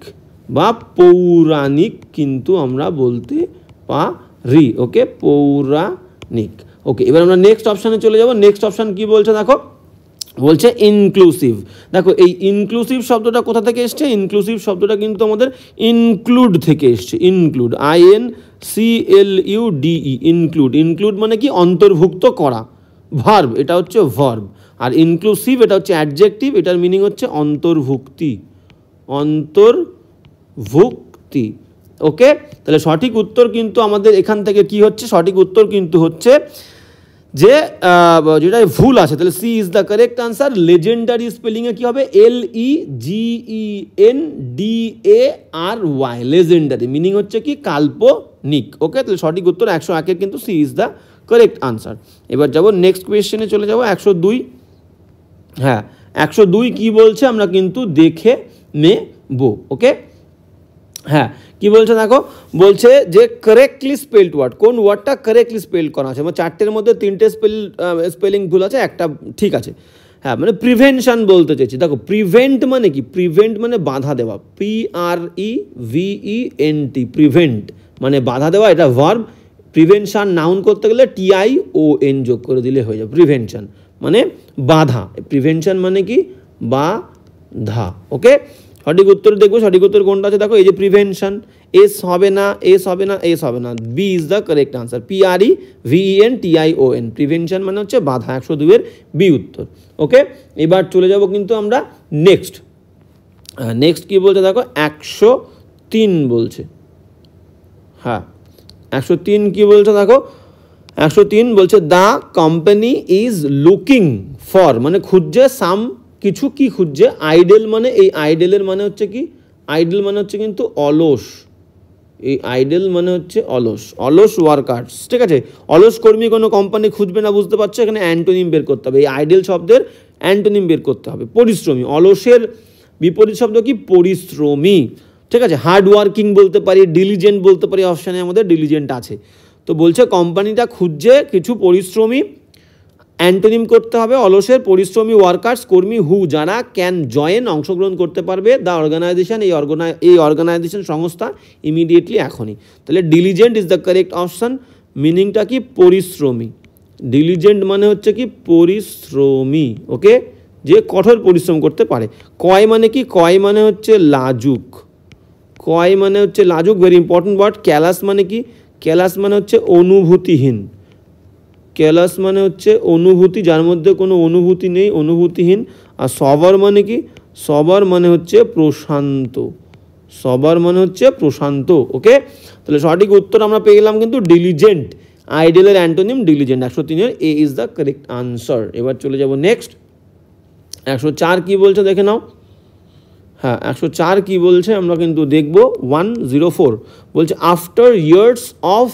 বা পৌরাণিক, কিন্তু আমরা বলতে পারি। ওকে, পৌরাণিক। ওকে, এবার আমরা নেক্সট অপশানে চলে যাব। নেক্সট অপশান কি বলছে দেখো, বলছে ইনক্লুসিভ। দেখো এই ইনক্লুসিভ শব্দটা কোথা থেকে এসছে? ইনক্লুসিভ শব্দটা কিন্তু আমাদের ইনক্লুড থেকে এসছে। Include, INCLUDE, include. ইনক্লুড মানে কি? অন্তর্ভুক্ত করা, ভার্ব, এটা হচ্ছে ভার্ব। আর ইনক্লুসিভ এটা হচ্ছে অ্যাডজেক্টিভ, এটার মিনিং হচ্ছে অন্তর্ভুক্তি, অন্তর্ভুক্তি। ওকে, তাহলে সঠিক উত্তর কিন্তু আমাদের এখান থেকে কি হচ্ছে? সঠিক উত্তর কিন্তু হচ্ছে যে যেটা ভুল আছে, তাহলে C is the correct answer. Legendary স্পেলিংয়ে কি হবে? LEGENDARY, লেজেন্ডারি, মিনিং হচ্ছে কি? কাল্পনিক। ওকে, তাহলে সঠিক উত্তর 101-এর কিন্তু C is the correct answer. এবার যাব নেক্সট কোয়েশ্চেনে চলে যাব, 102। হ্যাঁ, 102 কি বলছে আমরা কিন্তু দেখে নেব। ওকে, হ্যাঁ, কি বলছে দেখো, বলছে যে কারেক্টলি স্পেলড ওয়ার্ড, কোন ওয়ার্ডটা কারেক্টলি স্পেল করা আছে? মানে 4টের মধ্যে 3টে স্পেলিং ভুল আছে, একটা ঠিক আছে। হ্যাঁ, মানে প্রিভেনশন বলতে চাইছি। দেখো প্রিভেন্ট মানে কি? প্রিভেন্ট মানে বাধা দেওয়া, PREVENT, প্রিভেন্ট মানে বাধা দেওয়া, এটা ভার্ব। প্রিভেনশন নাউন করতে গেলে TION যোগ করে দিলে হয়ে যাবে, প্রিভেনশন মানে বাধা। প্রিভেনশন মানে কি? বাধা। ওকে, সঠিক উত্তর দেখবো, সঠিক উত্তর কোনটা আছে দেখো, এই যে প্রিভেনশন, এস হবে না, এস হবে না, এস হবে না, B is the correct answer, PREVENTION, prevention মানে হচ্ছে বাধা। 102-এর বি উত্তর। ওকে, এবার চলে যাব কিন্তু আমরা নেক্সট। নেক্সট কি বলছে দেখো, 103 বলছে। হ্যাঁ, 103 কি বলছে দেখো, 103 বলছে the company is looking for, মানে খুঁজছে, সাম কিছু, কি খুঁজছে? আইডেল, মানে এই আইডেলের মানে হচ্ছে কি? আইডেল মানে হচ্ছে কিন্তু অলস, এই আইডেল মানে হচ্ছে অলস, অলস ওয়ার্কার্স, ঠিক আছে। অলস কর্মী কোনো কোম্পানি খুঁজবে না, বুঝতে পারছো? এখানে অ্যান্টোনিম বের করতে হবে, এই আইডেল শব্দের অ্যান্টোনিম বের করতে হবে। পরিশ্রমী, অলসের বিপরীত শব্দ কি? পরিশ্রমী, ঠিক আছে। হার্ড ওয়ার্কিং বলতে পারি, ডিলিজেন্ট বলতে পারি, অপশানে আমাদের ডিলিজেন্ট আছে। তো বলছে কোম্পানিটা খুঁজছে কিছু পরিশ্রমী, অ্যান্টোনিম করতে হবে অলসের, পরিশ্রমী, ওয়ার্কার্স কর্মী, হু যারা, ক্যান জয়েন অংশগ্রহণ করতে পারবে, দ্য অর্গানাইজেশন এই অর্গানাইজেশন সংস্থা, ইমিডিয়েটলি এখনই। তাহলে diligent is the correct option. মিনিংটা কি? পরিশ্রমী। ডিলিজেন্ট মানে হচ্ছে কি? পরিশ্রমী। ওকে, যে কঠোর পরিশ্রম করতে পারে। কয় মানে কি? কয় মানে হচ্ছে লাজুক, কয় মানে হচ্ছে লাজুক, ভেরি ইম্পর্টেন্ট ওয়ার্ড। ক্যালাস মানে কি? ক্যালাস মানে হচ্ছে অনুভূতিহীন, ক্যালাস মানে হচ্ছে অনুভূতি, যার মধ্যে কোনো অনুভূতি নেই, অনুভূতিহীন। আর সবার মানে কি? সবার মানে হচ্ছে প্রশান্ত, সবার মানে হচ্ছে প্রশান্ত। ওকে, তাহলে সঠিক উত্তর আমরা পেয়ে গেলাম কিন্তু ডিলিজেন্ট, আইডেলের অ্যান্টোনিম ডিলিজেন্ট। 103-এর A is the correct answer. এবার চলে যাব নেক্সট। 104 কি বলছে দেখে নাও। হ্যাঁ, 104 কি বলছে আমরা কিন্তু দেখব। 104 বলছে আফটার ইয়ার্স অফ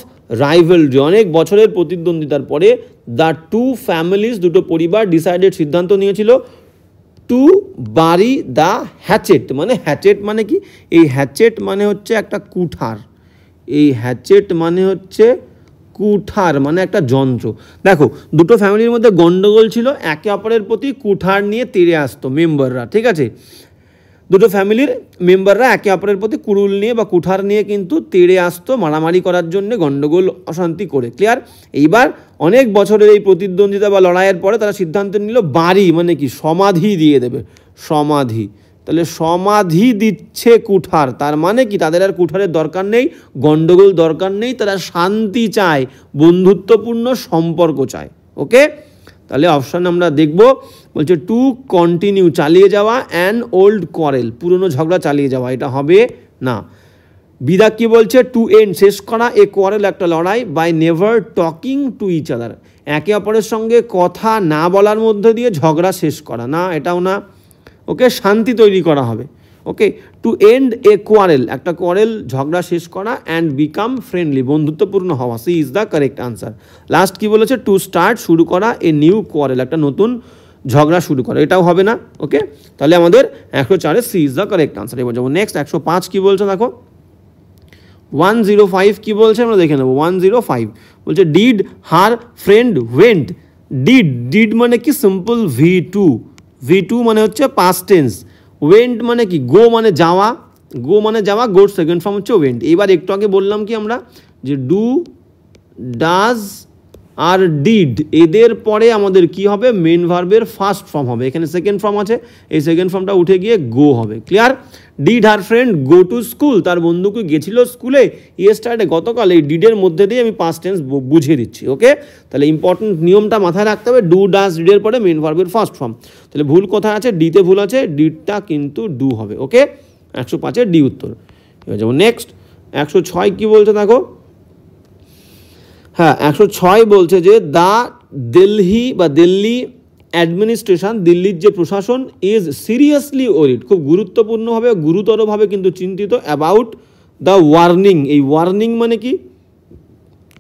রাইভালরি, অনেক বছরের প্রতিদ্বন্দ্বিতার পরে, দ্য টু ফ্যামিলিজ, দুটো পরিবার, ডিসাইডেড সিদ্ধান্ত নিয়েছিল, টু বারি দ্য হ্যাচেট। মানে হ্যাচেট মানে কি? এই হ্যাচেট মানে হচ্ছে একটা কুঠার, এই হ্যাচেট মানে হচ্ছে কুঠার, মানে একটা যন্ত্র। দেখো দুটো ফ্যামিলির মধ্যে গন্ডগোল ছিল, একে অপরের প্রতি কুঠার নিয়ে তেড়ে আসতো মেম্বাররা, ঠিক আছে। দুটো ফ্যামিলির মেম্বাররা একে অপরের প্রতি কুড়ুল নিয়ে বা কুঠার নিয়ে কিন্তু তেড়ে আসতো মারামারি করার জন্য, গন্ডগোল অশান্তি করে। ক্লিয়ার? এইবার অনেক বছরের এই প্রতিদ্বন্দ্বিতা বা লড়াইয়ের পরে তারা সিদ্ধান্ত নিল বাড়ি মানে কি? সমাধি দিয়ে দেবে, সমাধি। তাহলে সমাধি দিচ্ছে কুঠার, তার মানে কি? তাদের আর কুঠারের দরকার নেই, গন্ডগোল দরকার নেই, তারা শান্তি চায়, বন্ধুত্বপূর্ণ সম্পর্ক চায়। ওকে, তাহলে অপশান আমরা দেখব। বলছে টু কন্টিনিউ, চালিয়ে যাওয়া, অ্যান ওল্ড কোয়ারেল, পুরনো ঝগড়া চালিয়ে যাওয়া, এটা হবে না। বিদা কি বলছে? টু এন্ড, শেষ করা, এ কোয়ারেল, একটা লড়াই, by never talking to each other, একে অপরের সঙ্গে কথা না বলার মধ্যে দিয়ে ঝগড়া শেষ করা, না এটাও না। ওকে, শান্তি তৈরি করা হবে। Okay, to end a quarrel, একটা কোয়ারেল ঝগড়া শেষ করা, অ্যান্ড বিকাম ফ্রেন্ডলি, বন্ধুত্বপূর্ণ হওয়া, C is the correct answer. Last কি বলেছে, টু স্টার্ট, শুরু করা, এ নিউ কোয়ারেল, একটা নতুন ঝগড়া শুরু করা, এটাও হবে না। ওকে, তাহলে আমাদের 104 C is the correct answer. এবার যাবো নেক্সট 105 কি বলছে দেখো, 105 কি বলছে আমরা দেখে নেবো। 105 বলছে did her friend went, did মানে কি সিম্পল V2 মানে হচ্ছে পাস্ট টেন্স, ওয়েন্ট মানে কি গো মানে যাওয়া, গোর সেকেন্ড ফর্ম হচ্ছে ওয়েন্ট। এবার একটু আগে বললাম কি আমরা যে ডু, ডাজ আর ডিড, এদের পরে আমাদের কি হবে, মেন ভার্বের ফার্স্ট ফর্ম হবে। এখানে সেকেন্ড ফর্ম আছে, এই সেকেন্ড ফর্মটা উঠে গিয়ে গো হবে। Clear? Did her friend go to school, তার বন্ধুকে গেছিল স্কুলে ইয়েস্টারডে, গতকাল। এই ডিডের মধ্যে দিয়ে আমি পাস্ট টেন্স বুঝিয়ে দিচ্ছি। ওকে, তাহলে ইম্পর্টেন্ট নিয়মটা মাথায় রাখতে হবে, ডু, ডাজ, ডিডের পরে মেন ভার্বের ফার্স্ট ফর্ম। তাহলে ভুল কোথায় আছে, ডিতে ভুল আছে, ডিডটা কিন্তু ডু হবে। ওকে, 105 ডি উত্তর। এবার যাবো নেক্সট 106 কি বলছে দেখো, হ্যাঁ 106 বলছে যে দিল্লি অ্যাডমিনিস্ট্রেশন, দিল্লির যে প্রশাসন, ইজ সিরিয়াসলি ওরিড, খুব গুরুতরভাবে কিন্তু চিন্তিত, অ্যাবাউট দ্য ওয়ার্নিং। এই ওয়ার্নিং মানে কি,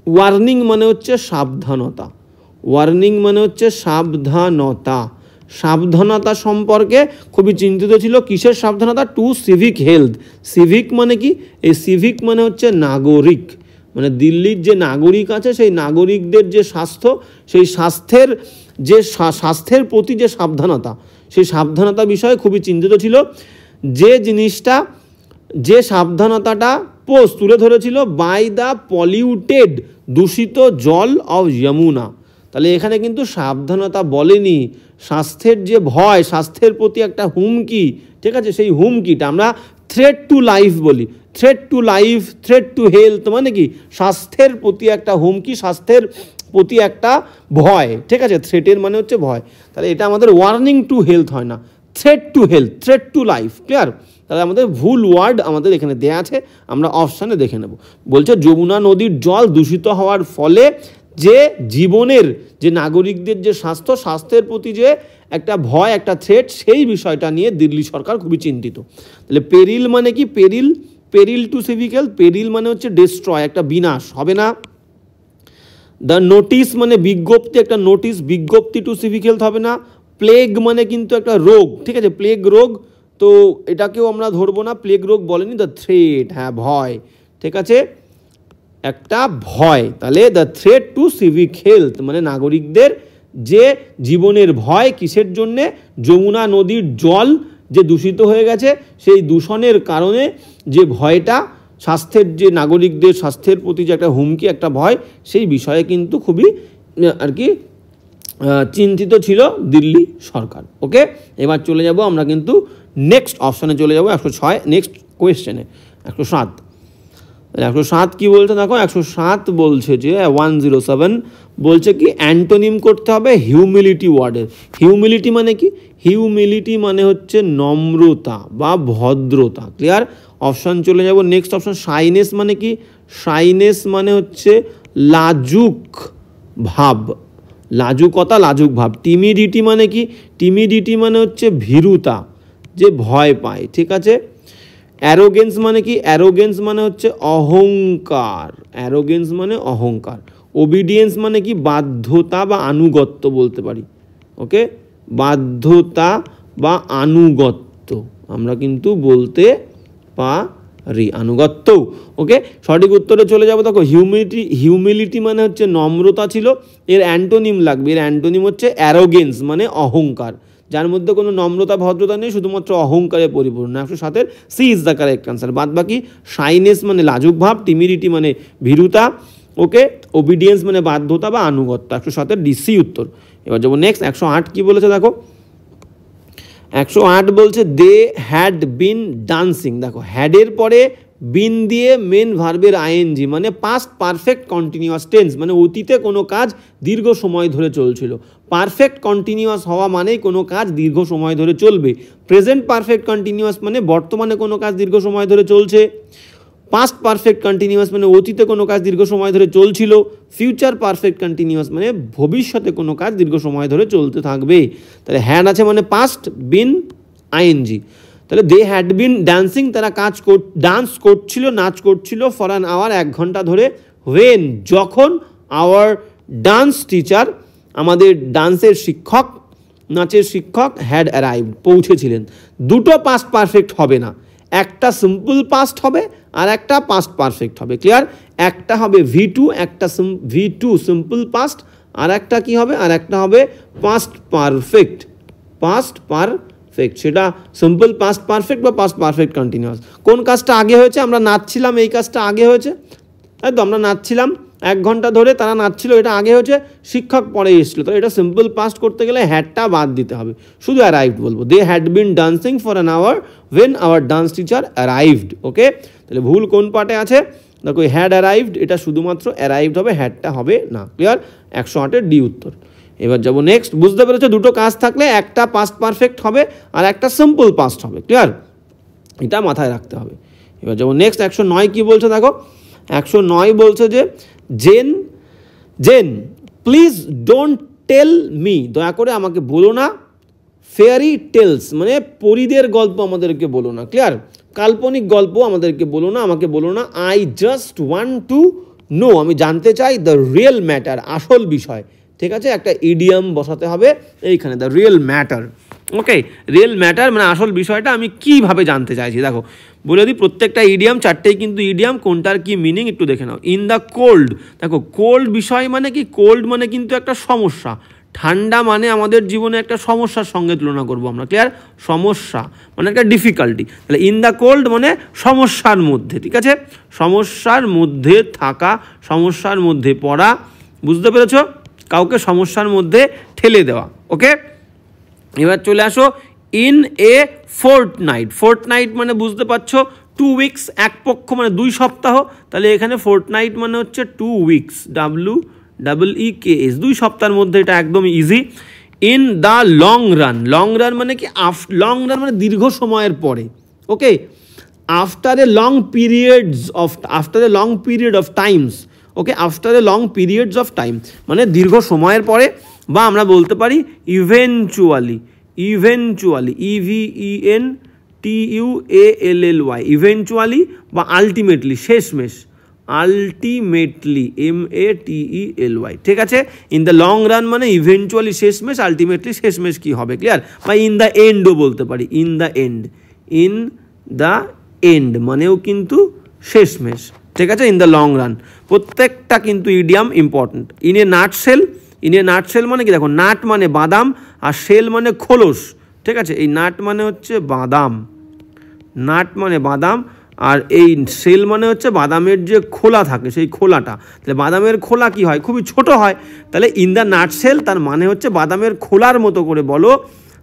ওয়ার্নিং মানে হচ্ছে সাবধানতা, সাবধানতা সম্পর্কে খুবই চিন্তিত ছিল। কিসের সাবধানতা, টু সিভিক হেলথ, সিভিক মানে কি, এই সিভিক মানে হচ্ছে নাগরিক, মানে দিল্লির যে নাগরিক আছে সেই নাগরিকদের যে স্বাস্থ্য, সেই স্বাস্থ্যের প্রতি যে সাবধানতা, সেই সাবধানতা বিষয়ে খুবই চিন্তিত ছিল। যে সাবধানতাটা পোস্ট তুলে ধরেছিল বাই দ্য পলিউটেড, দূষিত জল অফ যমুনা। তাহলে এখানে কিন্তু সাবধানতা বলেনি, স্বাস্থ্যের যে ভয়, স্বাস্থ্যের প্রতি একটা হুমকি, ঠিক আছে, সেই হুমকিটা আমরা থ্রেট টু লাইফ বলি। Threat to life, threat to health মানে কি, স্বাস্থ্যের প্রতি একটা হুমকি, স্বাস্থ্যের প্রতি একটা ভয়, ঠিক আছে, থ্রেটের মানে হচ্ছে ভয়। তাহলে এটা আমাদের ওয়ার্নিং টু হেলথ হয় না, threat to health, threat to life. Clear? তাহলে আমাদের ভুল ওয়ার্ড আমাদের এখানে দেয়া আছে, আমরা অপশানে দেখে নেব। বলছে যমুনা নদীর জল দূষিত হওয়ার ফলে যে জীবনের, যে নাগরিকদের যে স্বাস্থ্যের প্রতি যে একটা ভয়, একটা থ্রেট, সেই বিষয়টা নিয়ে দিল্লি সরকার খুবই চিন্তিত। তাহলে পেরিল মানে কি, পেরিল টু সিভিক হেলথ, পেরিল মানে হচ্ছে ডিস্ট্রয়, একটা বিনাশ, হবে না। দ্য নোটিস মানে বিজ্ঞপ্তি, একটা নোটিস, বিজ্ঞপ্তি টু সিভিক হেলথ হবে না। প্লেগ মানে কিন্তু একটা রোগ, ঠিক আছে, প্লেগ রোগ, তো এটাকেও আমরা ধরবো না, প্লেগ রোগ বলেনি। দ্য থ্রেট, হ্যাঁ ভয়, ঠিক আছে, একটা ভয়। তাহলে the threat to civic health মানে নাগরিকদের যে জীবনের ভয়, কিসের জন্যে, যমুনা নদীর জল যে দূষিত হয়ে গেছে, সেই দূষণের কারণে যে ভয়টা, স্বাস্থ্যের যে নাগরিকদের স্বাস্থ্যের প্রতি যে একটা হুমকি, একটা ভয়, সেই বিষয়ে কিন্তু খুবই আর কি চিন্তিত ছিল দিল্লি সরকার। ওকে, এবার চলে যাব আমরা কিন্তু নেক্সট অপশানে চলে যাব, 106 নেক্সট কোয়েশ্চেনে 107। 107 কি বলছে দেখো, 107 বলছে যে 107 বলছে কি অ্যান্টোনিম করতে হবে হিউমিলিটি ওয়ার্ডের। হিউমিলিটি মানে কি, হিউমিলিটি মানে হচ্ছে নম্রতা বা ভদ্রতা। ক্লিয়ার? অপশান চলে যাব নেক্সট অপশান। শাইনেস মানে কি, শাইনেস মানে হচ্ছে লাজুক ভাব, লাজুকতা, লাজুক ভাব। টিমিডিটি মানে কি, টিমিডিটি মানে হচ্ছে ভীরুতা, যে ভয় পায়, ঠিক আছে। অ্যারোগেন্স মানে কি, অ্যারোগেন্স মানে হচ্ছে অহংকার, অ্যারোগেন্স মানে অহংকার। ওবিডিয়েন্স মানে কি, বাধ্যতা বা আনুগত্য বলতে পারি। ওকে, বাধ্যতা বা আনুগত্য আমরা কিন্তু বলতে পারি, আনুগত্য। ওকে, সঠিক উত্তরে চলে যাবো। দেখো হিউমিলিটি মানে হচ্ছে নম্রতা ছিল, এর অ্যান্টোনিম লাগবে, এর অ্যান্টোনিম হচ্ছে অ্যারোগেন্স মানে অহংকার, যার মধ্যে কোনো নম্রতা ভদ্রতা নেই, শুধুমাত্র অহংকারে পরিপূর্ণ। 107 C is the correct answer. বাদ বাকি শাইনেস মানে লাজুক ভাব, টিমিডিটি মানে ভীরুতা, ওকে, ওবিডিয়েন্স মানে বাধ্যতা বা আনুগত্য। 107 ডিসি উত্তর। এবার যাবো নেক্সট 108 কি বলেছে দেখো, 108 বলছে দে হ্যাড বিন ডান্সিং। দেখো হ্যাডের পরে বিন দিয়ে মেন ভার্বের আইএনজি মানে পাস্ট পারফেক্ট কন্টিনিউয়াস টেন্স, মানে অতীতে কোনো কাজ দীর্ঘ সময় ধরে চলছিল। পারফেক্ট কন্টিনিউয়াস হওয়া মানেই কোনো কাজ দীর্ঘ সময় ধরে চলবে। প্রেজেন্ট পারফেক্ট কন্টিনিউয়াস মানে বর্তমানে কোনো কাজ দীর্ঘ সময় ধরে চলছে। পাস্ট পারফেক্ট কন্টিনিউয়াস মানে অতীতে কোনো কাজ দীর্ঘ সময় ধরে চলছিল। ফিউচার পারফেক্ট কন্টিনিউয়াস মানে ভবিষ্যতে কোনো কাজ দীর্ঘ সময় ধরে চলতে থাকবে। তাহলে হ্যাড আছে মানে পাস্ট, বিন আইএনজি। তাহলে দে হ্যাড বিন ড্যান্সিং, তারা ডান্স করছিল, নাচ করছিল ফর অ্যান আওয়ার, 1 ঘন্টা ধরে, ওয়েন যখন, আওয়ার ডান্স টিচার আমাদের ডান্সের শিক্ষক, নাচের শিক্ষক, হ্যাড অ্যারাইভড পৌঁছেছিলেন। দুটো পাস্ট পারফেক্ট হবে না, একটা সিম্পল পাস্ট হবে আর একটা পাস্ট পারফেক্ট হবে। ক্লিয়ার? একটা হবে V2, একটা V2 সিম্পল পাস্ট, আর একটা কি হবে, আর একটা হবে পাস্ট পারফেক্ট, পাস্ট পারফেক্ট, সেটা সিম্পল পাস্ট পারফেক্ট বা পাস্ট পারফেক্ট কন্টিনিউয়াস। কোন কাজটা আগে হয়েছে? আমরা নাচছিলাম, এই কাজটা আগে হয়েছে, তাই তো? আমরা নাচছিলাম 1 ঘন্টা ধরে, তারা নাচছিল, এটা আগে হয়েছে, শিক্ষক পরে এসেছিলো, তাহলে এটা সিম্পল পাস্ট করতে গেলে হ্যাডটা বাদ দিতে হবে, শুধু অ্যারাইভড বলবো। They had been dancing for an hour when our dance teacher arrived. Okay, তাহলে ভুল কোন পার্টে আছে? দেখো হ্যাড অ্যারাইভড, এটা শুধুমাত্র অ্যারাইভড হবে, হ্যাডটা হবে না। ক্লিয়ার? 108-এর ডি উত্তর। এবার যাবো নেক্সট। বুঝতে পেরেছো? দুটো কাজ থাকলে একটা পাস্ট পারফেক্ট হবে আর একটা সিম্পল পাস্ট হবে। ক্লিয়ার? এটা মাথায় রাখতে হবে। এবার যাবো নেক্সট। 109 কি বলছে দেখো, 109 বলছে যে Jane please don't tell me, দয়া করে আমাকে বলো না, ফেয়ারি টেলস মানে পরীদের গল্প আমাদেরকে বলো না। ক্লিয়ার? কাল্পনিক গল্প আমাদেরকে বলো না, আমাকে বলো না। I just want to know, আমি জানতে চাই দ্য রিয়েল ম্যাটার, আসল বিষয়। ঠিক আছে, একটা ইডিয়াম বসাতে হবে এইখানে, the real matter. Okay, real matter মানে আসল বিষয়টা আমি কীভাবে জানতে চাইছি। দেখো বলে দিই, প্রত্যেকটা ইডিয়াম, 4টেই কিন্তু ইডিয়াম, কোনটার কি মিনিং একটু দেখে নাও। ইন দ্য কোল্ড, দেখো কোল্ড বিষয় মানে কি, কোল্ড মানে কিন্তু একটা সমস্যা, ঠান্ডা মানে আমাদের জীবনে একটা সমস্যার সঙ্গে তুলনা করব আমরা। ক্লিয়ার? সমস্যা মানে একটা ডিফিকাল্টি, তাহলে ইন দ্য কোল্ড মানে সমস্যার মধ্যে। ঠিক আছে, সমস্যার মধ্যে থাকা, সমস্যার মধ্যে পড়া। বুঝতে পেরেছ? কাউকে সমস্যার মধ্যে ঠেলে দেওয়া। ওকে, এবার চলে আসো ইন এ ফোর্টনাইট। ফোর্টনাইট মানে বুঝতে পারছো 2 উইকস, এক পক্ষ মানে 2 সপ্তাহ, তাহলে এখানে ফোর্টনাইট মানে হচ্ছে 2 উইকস, WEEKS, 2 সপ্তাহের মধ্যে, এটা একদম easy. In the long run, long run মানে কি, লং রান মানে দীর্ঘ সময়ের পরে। ওকে, after a long period of Times. Okay, after a long periods of time মানে দীর্ঘ সময়ের পরে, বা আমরা বলতে পারি ইভেনচুয়ালি, EVENTUALLY, ইভেনচুয়ালি বা আলটিমেটলি, শেষমেশ, আলটিমেটলি MATELY। ঠিক আছে, ইন দ্য লং রান মানে ইভেনচুয়ালি শেষমেশ, আলটিমেটলি শেষমেশ কি হবে। ক্লিয়ার? বা ইন দ্য এন্ডও বলতে পারি, ইন দ্য এন্ড মানেও কিন্তু শেষমেশ। ঠিক আছে, ইন দ্য লং রান, প্রত্যেকটা কিন্তু idiom important. In a nutshell মানে কি, দেখো নাট মানে বাদাম আর শেল মানে খোলস। ঠিক আছে, এই নাট মানে হচ্ছে বাদাম, নাট মানে বাদাম, আর এই শেল মানে হচ্ছে বাদামের যে খোলা থাকে সেই খোলাটা। তাহলে বাদামের খোলা কি হয়, খুবই ছোট হয়, তাহলে ইন দ্য নাটশেল তার মানে হচ্ছে বাদামের খোলার মতো করে বলো,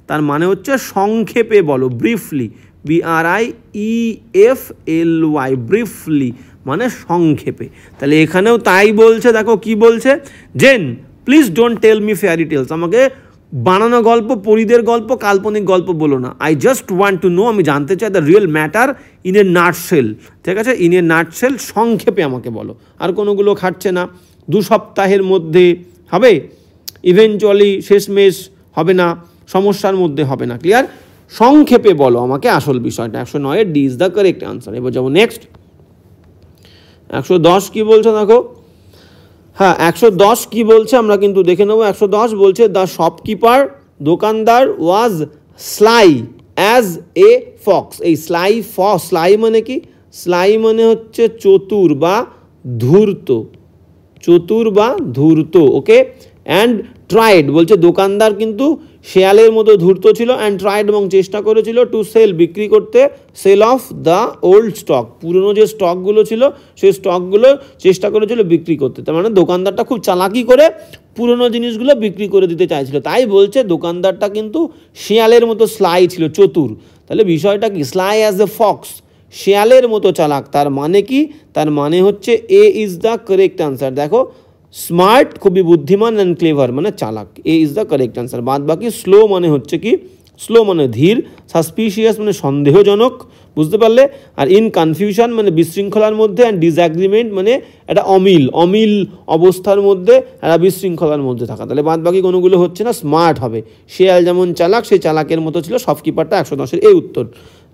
তার মানে হচ্ছে সংক্ষেপে বলো, ব্রিফলি, BRIEFLY, ব্রিফলি মানে সংক্ষেপে। তাহলে এখানেও তাই বলছে, দেখো কি বলছে, Jane please don't tell me fairy tales, আমাকে বানানো গল্প, পরীদের গল্প, কাল্পনিক গল্প বলো না। I just want to know, আমি জানতে চাই the real matter in a nutshell. ঠিক আছে, ইন এ নাটশেল, সংক্ষেপে আমাকে বলো। আর কোনোগুলো খাটছে না, 2 সপ্তাহের মধ্যে হবে, ইভেনচুয়ালি শেষমেশ হবে না, সমস্যার মধ্যে হবে না। ক্লিয়ার? সংক্ষেপে বলো আমাকে আসল বিষয়টা। 109-এর D is the correct answer. এবার যাবো নেক্সট। 110 কি বলছে দেখো, হ্যাঁ 110 কি বলছে আমরা কিন্তু দেখে নেবো। 110 বলছে দ্য শপকিপার, দোকানদার, ওয়াজ স্লাই অ্যাজ এ ফক্স। এই স্লাই মানে কি, স্লাই মানে হচ্ছে চতুর বা ধূর্ত, চতুর বা ধূর্ত। ওকে, অ্যান্ড ট্রাইড বলছে দোকানদার কিন্তু শেয়ালের মতো ধূর্ত ছিল, অ্যান্ড ট্রাইড এবং চেষ্টা করেছিল, টু সেল বিক্রি করতে, sell off the old stock, পুরনো যে স্টকগুলো ছিল সেই স্টকগুলো চেষ্টা করেছিল বিক্রি করতে। তার মানে দোকানদারটা খুব চালাকি করে পুরনো জিনিসগুলো বিক্রি করে দিতে চাইছিল, তাই বলছে দোকানদারটা কিন্তু শেয়ালের মতো স্লাই ছিল, চতুর। তাহলে বিষয়টা কি, স্লাই অ্যাজ এ ফক্স, শেয়ালের মতো চালাক, তার মানে কি, তার মানে হচ্ছে এ ইজ দ্য কারেক্ট আনসার। দেখো স্মার্ট খুবই বুদ্ধিমান, অ্যান্ড ক্লেভার মানে চালাক, এ ইজ দ্য কারেক্ট আনসার। বাদ বাকি স্লো মানে হচ্ছে কি, স্লো মানে ধীর, সাসপিশিয়াস মানে সন্দেহজনক, বুঝতে পারলে, আর ইন কনফিউশন মানে বিশৃঙ্খলার মধ্যে, অ্যান্ড ডিসঅ্যাগ্রিমেন্ট মানে একটা অমিল অবস্থার মধ্যে, একটা বিশৃঙ্খলার মধ্যে থাকা। তাহলে বাদ বাকি কোনোগুলো হচ্ছে না, স্মার্ট হবে। শেয়াল যেমন চালাক, সেই চালাকের মতো ছিল শপকিপারটা। 110-এর এই উত্তর।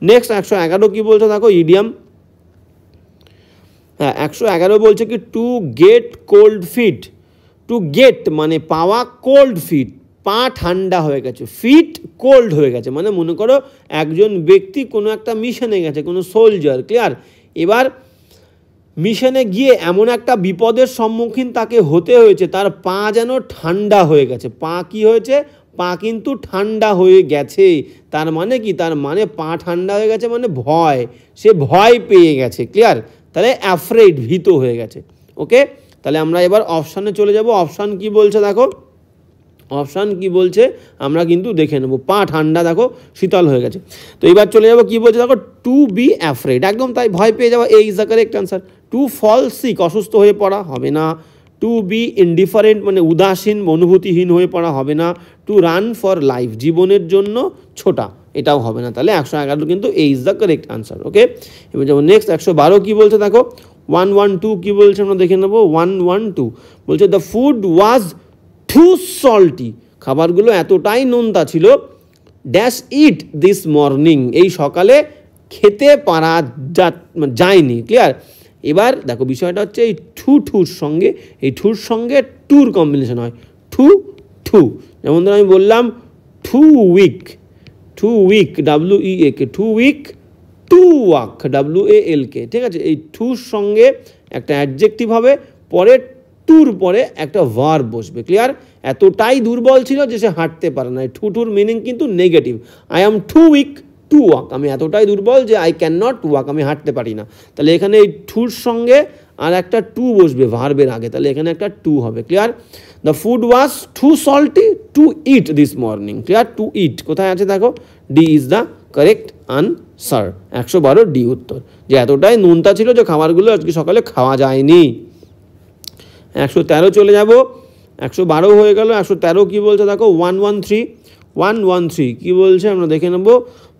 নেক্সট 111 কি বলছে দেখো, ইডিয়াম। হ্যাঁ, 111 বলছে কি to get cold feet. To get মানে পাওয়া, কোল্ড ফিট পা ঠান্ডা হয়ে গেছে, ফিট কোল্ড হয়ে গেছে, মানে মনে করো একজন ব্যক্তি কোনো একটা মিশনে গেছে, কোনো সোলজার, ক্লিয়ার। এবার মিশনে গিয়ে এমন একটা বিপদের সম্মুখীন তাকে হতে হয়েছে, তার পা যেন ঠান্ডা হয়ে গেছে। পা কি হয়েছে? পা কিন্তু ঠান্ডা হয়ে গেছে। তার মানে কি? তার মানে পা ঠান্ডা হয়ে গেছে মানে ভয়, সে ভয় পেয়ে গেছে, ক্লিয়ার। তাহলে অ্যাফ্রেড, ভীত হয়ে গেছে। ওকে, তাহলে আমরা এবার অপশানে চলে যাব। অপশান কি বলছে দেখো, অপশান কি বলছে আমরা কিন্তু দেখে নেব। পা ঠান্ডা, দেখো শীতল হয়ে গেছে। তো এবার চলে যাব, কি বলছে দেখো, টু বি অ্যাফ্রেড, একদম তাই, ভয় পেয়ে যাওয়া, এই is the correct answer. To fall sick, অসুস্থ হয়ে পড়া, হবে না। টু বি ইনডিফারেন্ট মানে উদাসীন, অনুভূতিহীন হয়ে পড়া, হবে না। টু রান ফর লাইফ, জীবনের জন্য ছোটা, এটাও হবে না। তাহলে 111 কিন্তু এই is the correct answer. Okay, এবার যাবো নেক্সট 112 কি বলছে দেখো, 112 কি বলছে আমরা দেখে নেবো। 112 বলছে the food was too salty, খাবারগুলো এতটাই নোনতা ছিল, ড্যাশ ইট দিস মর্নিং, এই সকালে খেতে পারা যায়নি, ক্লিয়ার। এবার দেখো বিষয়টা হচ্ছে এই ঠুর সঙ্গে, এই ঠুর সঙ্গে টুর কম্বিনেশন হয়, ঠু ঠু। যেমন ধর আমি বললাম too weak, too weak WEAK, too weak, to walk WALK, ঠিক আছে। এই ঠুর সঙ্গে একটা অ্যাডজেক্টিভ হবে, পরে টুর পরে একটা ভার্ব বসবে, ক্লিয়ার। এতটাই দুর্বল ছিল যে সে হাঁটতে পারে না। টুর মিনিং কিন্তু negative. I am too weak to walk, আমি এতটাই দুর্বল যে আই ক্যান নট ওয়াক, আমি হাঁটতে পারি না। তাহলে এখানে এই ঠুর সঙ্গে আর একটা টু বসবে ভার্বের আগে, তাহলে এখানে একটা টু হবে, clear. The food was too salty to eat this morning, clear. To eat কোথায় আছে দেখো, D is the correct answer. 112 D উত্তর, যে এতটাই নোনতা ছিল যে খাবারগুলো আজকে সকালে খাওয়া যায়নি। 113 চলে যাব, 112 হয়ে গেল। 113 কি বলছে দেখো, 113 কি বলছে আমরা দেখে নেব।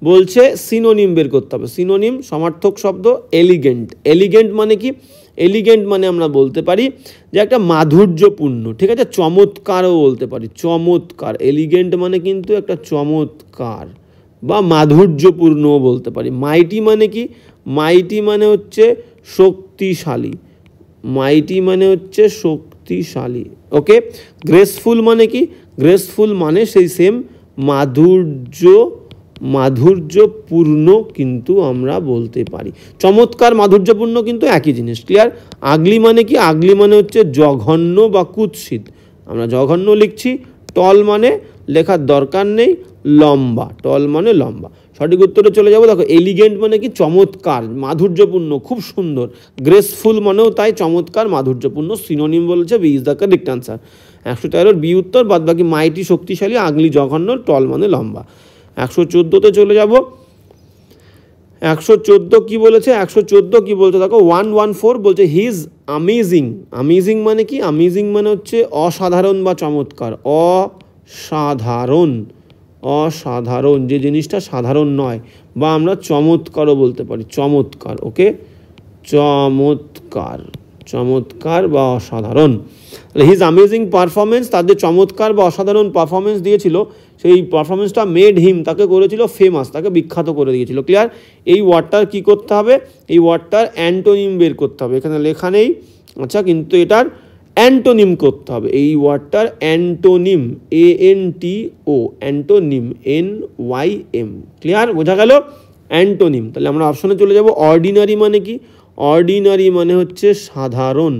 বলছে সিনোনিম বের করতে হবে। সিনোনিম সমার্থক শব্দ এলিগেন্ট। এলিগেন্ট মানে কি? এলিগেন্ট মানে আমরা বলতে পারি যে একটা মাধুর্যপূর্ণ, ঠিক আছে, চমৎকারও বলতে পারি, চমৎকার। এলিগেন্ট মানে কিন্তু একটা চমৎকার বা মাধুর্যপূর্ণও বলতে পারি। মাইটি মানে কি? মাইটি মানে হচ্ছে শক্তিশালী, মাইটি মানে হচ্ছে শক্তিশালী। ওকে, গ্রেসফুল মানে কি? গ্রেসফুল মানে সেই সেম মাধুর্যপূর্ণ কিন্তু আমরা বলতে পারি। চমৎকার মাধুর্যপূর্ণ কিন্তু একই জিনিস, ক্লিয়ার। আগলি মানে কি? আগলি মানে হচ্ছে জঘন্য বা কুৎসিত, আমরা জঘন্য লিখছি। টল মানে লেখার দরকার নেই, লম্বা, টল মানে লম্বা। সঠিক উত্তরে চলে যাব। দেখো এলিগেন্ট মানে কি? চমৎকার, মাধুর্যপূর্ণ, খুব সুন্দর। গ্রেসফুল মানেও তাই, চমৎকার, মাধুর্যপূর্ণ। সিনোনিম বলেছে B is the correct answer. 113 B উত্তর, বাদ বাকি মাইটি শক্তিশালী, আগলি জঘন্য, টল মানে লম্বা। 114তে চলে যাব। 114 কি বলেছে? 114 কি বলছে দেখো, 114 বলছে হি ইজ অ্যামেজিং। অ্যামেজিং মানে কি? অ্যামেজিং মানে হচ্ছে অসাধারণ বা চমৎকার। অসাধারণ, অসাধারণ, যে জিনিসটা সাধারণ নয়, বা আমরা চমৎকারও বলতে পারি, চমৎকার। ওকে, চমৎকার, চমৎকার বা অসাধারণ। হিজ অ্যামেজিং পারফরমেন্স, তার যে চমৎকার বা অসাধারণ পারফরমেন্স দিয়েছিল, সেই পারফরমেন্সটা মেড হিম, তাকে করেছিল ফেমাস, তাকে বিখ্যাত করে দিয়েছিল, ক্লিয়ার। এই ওয়ার্ডটার কি করতে হবে? এই ওয়ার্ডটার অ্যান্টোনিম বের করতে হবে। এখানে লেখা নেই, আচ্ছা, কিন্তু এটার অ্যান্টোনিম করতে হবে। এই ওয়ার্ডটার antonym, ANTO, antonym, NYM, clear, বোঝা গেল? অ্যান্টোনিম। তাহলে আমরা অপশনে চলে যাব। অর্ডিনারি মানে কি? অর্ডিনারি মানে হচ্ছে সাধারণ,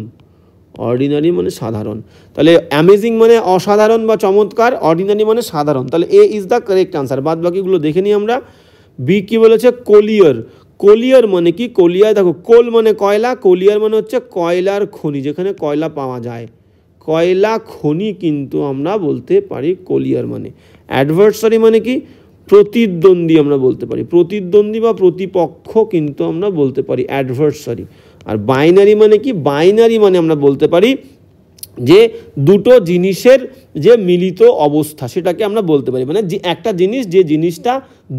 অর্ডিনারি মানে সাধারণ। তাহলে অ্যামেজিং মানে অসাধারণ বা চমৎকার, অর্ডিনারি মানে সাধারণ। তাহলে A is the correct answer. বাদ বাকিগুলো দেখে নিই আমরা। বি কি বলেছে? কোলিয়ার। কোলিয়ার মানে কি? কোলিয়ার, দেখো কোল মানে কয়লা, কোলিয়ার মানে হচ্ছে কয়লার খনি, যেখানে কয়লা পাওয়া যায়, কয়লা খনি কিন্তু আমরা বলতে পারি কোলিয়ার মানে। অ্যাডভার্সারি মানে কি? প্রতিদ্বন্দ্বী আমরা বলতে পারি, প্রতিদ্বন্দ্বী বা প্রতিপক্ষ কিন্তু আমরা বলতে পারি অ্যাডভার্সারি। আর বাইনারি মানে কি? বাইনারি মানে আমরা বলতে পারি যে দুটো জিনিসের যে মিলিত অবস্থা, সেটাকে আমরা বলতে পারি, মানে যে একটা জিনিস, যে জিনিসটা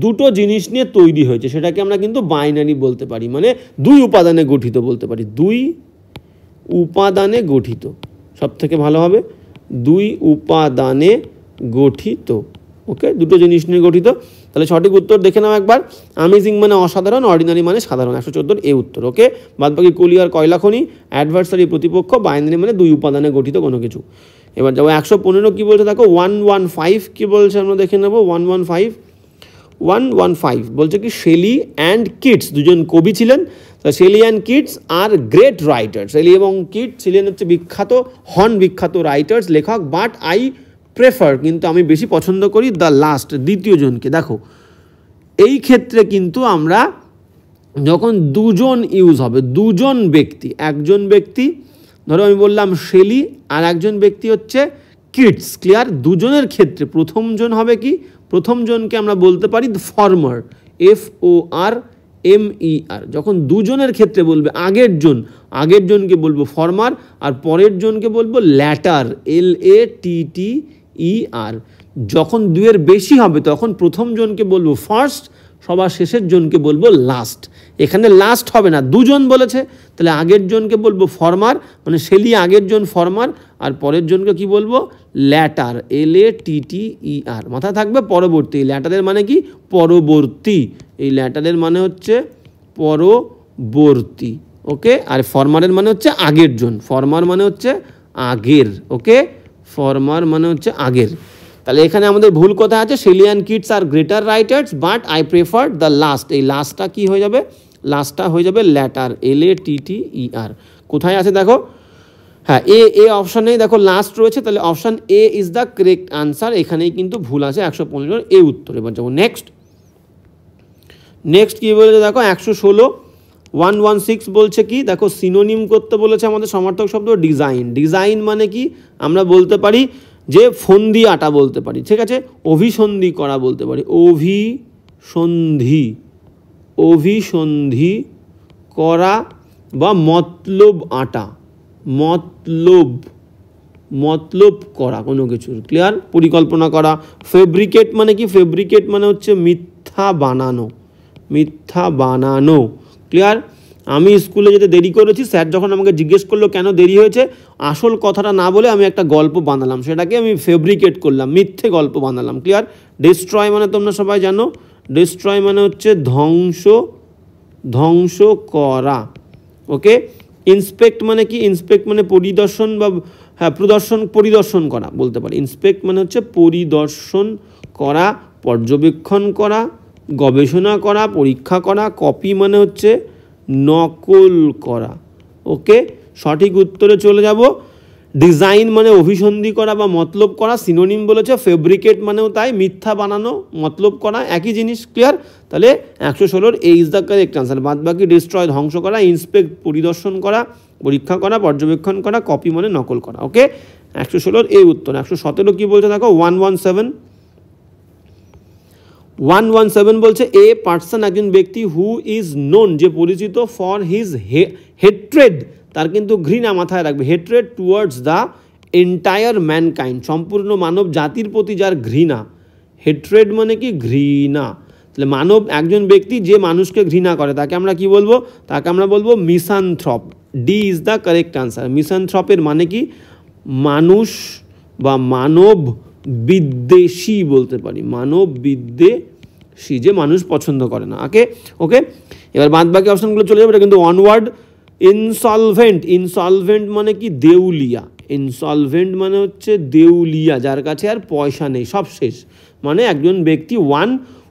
দুটো জিনিস নিয়ে তৈরি হয়েছে, সেটাকে আমরা কিন্তু বাইনারি বলতে পারি, মানে দুই উপাদানে গঠিত বলতে পারি, দুই উপাদানে গঠিত, সব থেকে ভালো হবে দুই উপাদানে গঠিত। ওকে, দুটো জিনিস নিয়ে গঠিত। তাহলে সঠিক উত্তর দেখে নাও একবার, অ্যামেজিং মানে অসাধারণ, অর্ডিনারি মানে সাধারণ, 114 এ উত্তর। ওকে, বাদবাকি কলি আর কয়লা খনি, অ্যাডভার্সারি প্রতিপক্ষ, বাইনারি মানে দুই উপাদানে গঠিত কোনো কিছু। এবার যাবো 115 কী বলছে দেখো, 115 কী বলছে আমরা দেখে নেবো। 115 বলছে কি, শেলি অ্যান্ড কিটস দুজন কবি ছিলেন। Shelley and Keats are great writers. Shelley এবং কিট ছিলেন হচ্ছে বিখ্যাত রাইটার্স, লেখক, বাট আই প্রেফার, কিন্তু আমি বেশি পছন্দ করি দ্য লাস্ট, দ্বিতীয় জনকে। দেখো এই ক্ষেত্রে কিন্তু আমরা যখন দুজন ইউজ হবে, দুজন ব্যক্তি, একজন ব্যক্তি ধরো আমি বললাম শেলি আর একজন ব্যক্তি হচ্ছে কিটস, ক্লিয়ার? দুজনের ক্ষেত্রে প্রথম জন হবে কি, প্রথম জনকে আমরা বলতে পারি ফর্মার, FORMER। যখন দুজনের ক্ষেত্রে বলবে আগের জনকে বলবো ফর্মার, আর পরের জনকে বলবো ল্যাটার, LATTER। যখন দুয়ের বেশি হবে তখন প্রথম জনকে বলবো ফার্স্ট, সবার শেষের জনকে বলবো লাস্ট। এখানে লাস্ট হবে না, দুজন বলেছে, তাহলে আগের জনকে বলবো ফর্মার, মানে শেলি আগের জন ফর্মার, আর পরের জনকে কি বলবো, ল্যাটার, LATTER। মাথায় থাকবে পরবর্তী, ল্যাটারের মানে কি, পরবর্তী, এই ল্যাটারের মানে হচ্ছে পরবর্তী। ওকে, আর ফর্মারের মানে হচ্ছে আগের জন, ফর্মার মানে হচ্ছে আগের। ওকে, ফর্মার মানে হচ্ছে আগের। তাহলে এখানে আমাদের ভুল কথা আছে, Shelley and Keats are greater writers, but I prefer the last. এই লাস্টটা কি হয়ে যাবে, লাস্টটা হয়ে যাবে ল্যাটার, LATTER। কোথায় আছে দেখো, হ্যাঁ এ অপশানেই দেখো লাস্ট রয়েছে, তাহলে option A is the correct answer. এখানেই কিন্তু ভুল আছে, 115 এ উত্তর। এবার যাবো নেক্সট কী বলেছে দেখো, 116 বলছে কি দেখো, সিনোনিম করতে বলেছে আমাদের সমার্থক শব্দ ডিজাইন মানে কি, আমরা বলতে পারি যে ফন্দি আটা বলতে পারি, ঠিক আছে, অভিসন্ধি করা বলতে পারি, অভিসন্ধি করা, বা মতলব আটা, মতলব করা কোনো কিছুর, ক্লিয়ার? পরিকল্পনা করা। ফেব্রিকেট মানে কি, ফেব্রিকেট মানে হচ্ছে মিথ্যা বানানো, ক্লিয়ার? আমি স্কুলে যেতে দেরি করেছি, স্যার যখন আমাকে জিজ্ঞেস করলো কেন দেরি হয়েছে, আসল কথাটা না বলে আমি একটা গল্প বানালাম, সেটাকে আমি ফেব্রিকেট করলাম, মিথ্যে গল্প বানালাম, ক্লিয়ার? ডিস্ট্রয় মানে তোমরা সবাই জানো, ডিস্ট্রয় মানে হচ্ছে ধ্বংস করা। ওকে, ইন্সপেক্ট মানে কি, ইন্সপেক্ট মানে পরিদর্শন, বা হ্যাঁ পরিদর্শন করা বলতে পারি। ইন্সপেক্ট মানে হচ্ছে পরিদর্শন করা, পর্যবেক্ষণ করা, গবেষণা করা, পরীক্ষা করা। কপি মানে হচ্ছে নকল করা। ওকে, সঠিক উত্তরে চলে যাব। ডিজাইন মানে অভিসন্ধি করা বা মতলব করা, সিনোনিম বলেছে। ফেব্রিকেট মানেও তাই, মিথ্যা বানানো, মতলব করা, একই জিনিস, ক্লিয়ার? তাহলে 116 এ ইজ দ্য কারেক্ট আনসার। বাদ বাকি ডিস্ট্রয় ধ্বংস করা, ইন্সপেক্ট পরিদর্শন করা, পরীক্ষা করা, পর্যবেক্ষণ করা, কপি মানে নকল করা। ওকে, 116 এ উত্তর। 117 কি বলছে দেখো, 117 বলছে এ পার্সন একজন ব্যক্তি, হু ইজ নোন যে পরিচিত, ফর হিজ হেট্রেড তার কিন্তু ঘৃণা, মাথায় রাখবে, hatred towards the entire mankind সম্পূর্ণ মানব জাতির প্রতি যার ঘৃণা। হেট্রেড মানে কি, ঘৃণা। তাহলে একজন ব্যক্তি যে মানুষকে ঘৃণা করে তাকে আমরা কি বলবো, তাকে আমরা বলবো misanthrope. D is the correct answer. মিসানথ্রপের মানে কি, মানুষ বা মানব বিদ্বেষী বলতে পারি, মানব বিদ্বেষী, যে মানুষ পছন্দ করে না। ওকে, এবার বাদ বাকি অপশনগুলো চলে যাবে, এটা কিন্তু অনওয়ার্ড। ইনসলভেন্ট মানে কি, দেউলিয়া। ইনসলভেন্ট মানে হচ্ছে দেউলিয়া, যার কাছে আর পয়সা নেই, সব শেষ। মানে একজন ব্যক্তি, one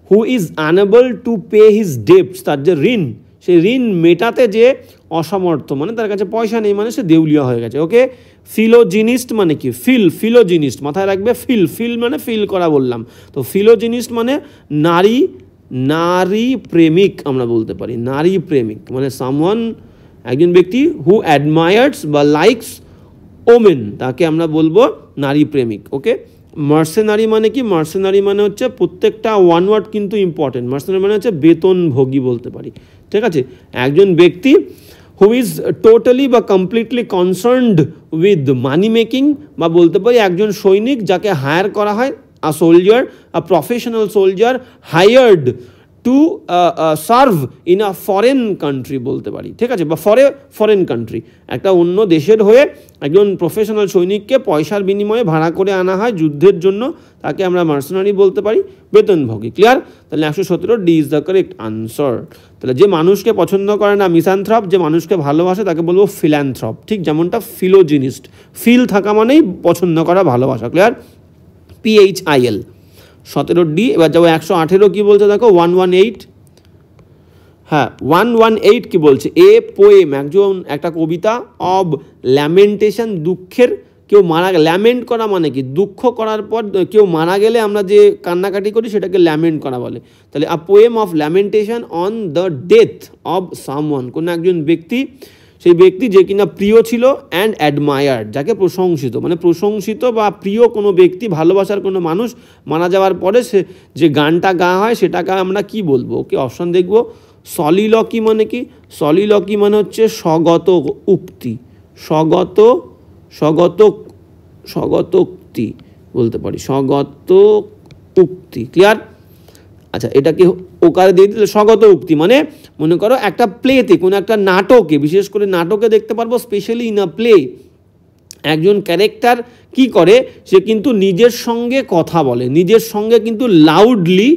who is unable to pay his depth, তার যে ঋণ, সেই ঋণ মেটাতে যে অসমর্থ, মানে তার কাছে পয়সা নেই, মানে সে দেউলিয়া হয়ে গেছে। ওকে, ফিলোজিনিস্ট মানে কি, ফিলোজিনিস্ট, মাথায় রাখবে, ফিল মানে ফিল করা বললাম, তো ফিলোজিনিস্ট মানে নারী প্রেমিক আমরা বলতে পারি, নারী প্রেমিক মানে সামওয়ান, একজন ব্যক্তি হু অ্যাডমায়ার্স বা লাইকস ওমেন, তাকে আমরা বলবো নারী প্রেমিক। ওকে, মার্সেনারি মানে কি, মার্সেনারি মানে হচ্ছে প্রত্যেকটা ওয়ান ওয়ার্ড কিন্তু ইম্পর্টেন্ট। মার্সেনারি মানে হচ্ছে বেতনভোগী বলতে পারি, ঠিক আছে? একজন ব্যক্তি হু ইজ টোটালি বা completely concerned with money making, বা বলতে পারি একজন সৈনিক যাকে হায়ার করা হয়, a soldier, a professional soldier hired to serve in a foreign country বলতে পারি, ঠিক আছে, বা ফরেন কান্ট্রি, একটা অন্য দেশের হয়ে একজন প্রফেশনাল সৈনিককে পয়সার বিনিময়ে ভাড়া করে আনা হয় যুদ্ধের জন্য, তাকে আমরা মার্সেনারি বলতে পারি, বেতনভোগী। ক্লিয়ার? তাহলে 117 D is the correct answer. তাহলে যে মানুষকে পছন্দ করে না মিসানথ্রপ, যে মানুষকে ভালোবাসে তাকে বলবো ফিল্যান্থ্রপ, ঠিক যেমনটা ফিলোজিনিস্ট, ফিল থাকা মানেই পছন্দ করা, ভালোবাসা। ক্লিয়ার? PHIL। 17 ডি। এবার যাবো 118 কি বলছে দেখো, 118। হ্যাঁ 118 কি বলছে, এ পোয়েম, একটা কবিতা, অব ল্যামেন্টেশন, দুঃখের, কেউ মারা গেলে, ল্যামেন্ট করা মানে কি, দুঃখ করার পর কেউ মারা গেলে আমরা যে কান্নাকাটি করি সেটাকে ল্যামেন্ট করা বলে। তাহলে a poem of lamentation on the death of someone, কোনো একজন ব্যক্তি, সেই ব্যক্তি যে কিনা প্রিয় ছিল, অ্যান্ড অ্যাডমায়ার্ড, যাকে প্রশংসিত, মানে প্রশংসিত বা প্রিয় কোনো ব্যক্তি, ভালোবাসার কোনো মানুষ মারা যাওয়ার পরে সে যে গানটা গাওয়া হয় সেটাকে আমরা কি বলবো? ওকে, অপশন দেখবো। সলিলকি মানে কি? সলিলকি মানে হচ্ছে স্বগত উক্তি, স্বগতোক্তি বলতে পারি, স্বগত উক্তি। ক্লিয়ার? আচ্ছা, এটাকে ওকারে দিয়ে দিলে স্বগত উক্তি মানে মনে করো একটা প্লেতে, কোনো একটা নাটকে, বিশেষ করে নাটকে দেখতে পারবো, স্পেশালি ইন আ প্লে, একজন ক্যারেক্টার কি করে, সে কিন্তু নিজের সঙ্গে কথা বলে, নিজের সঙ্গে কিন্তু লাউডলি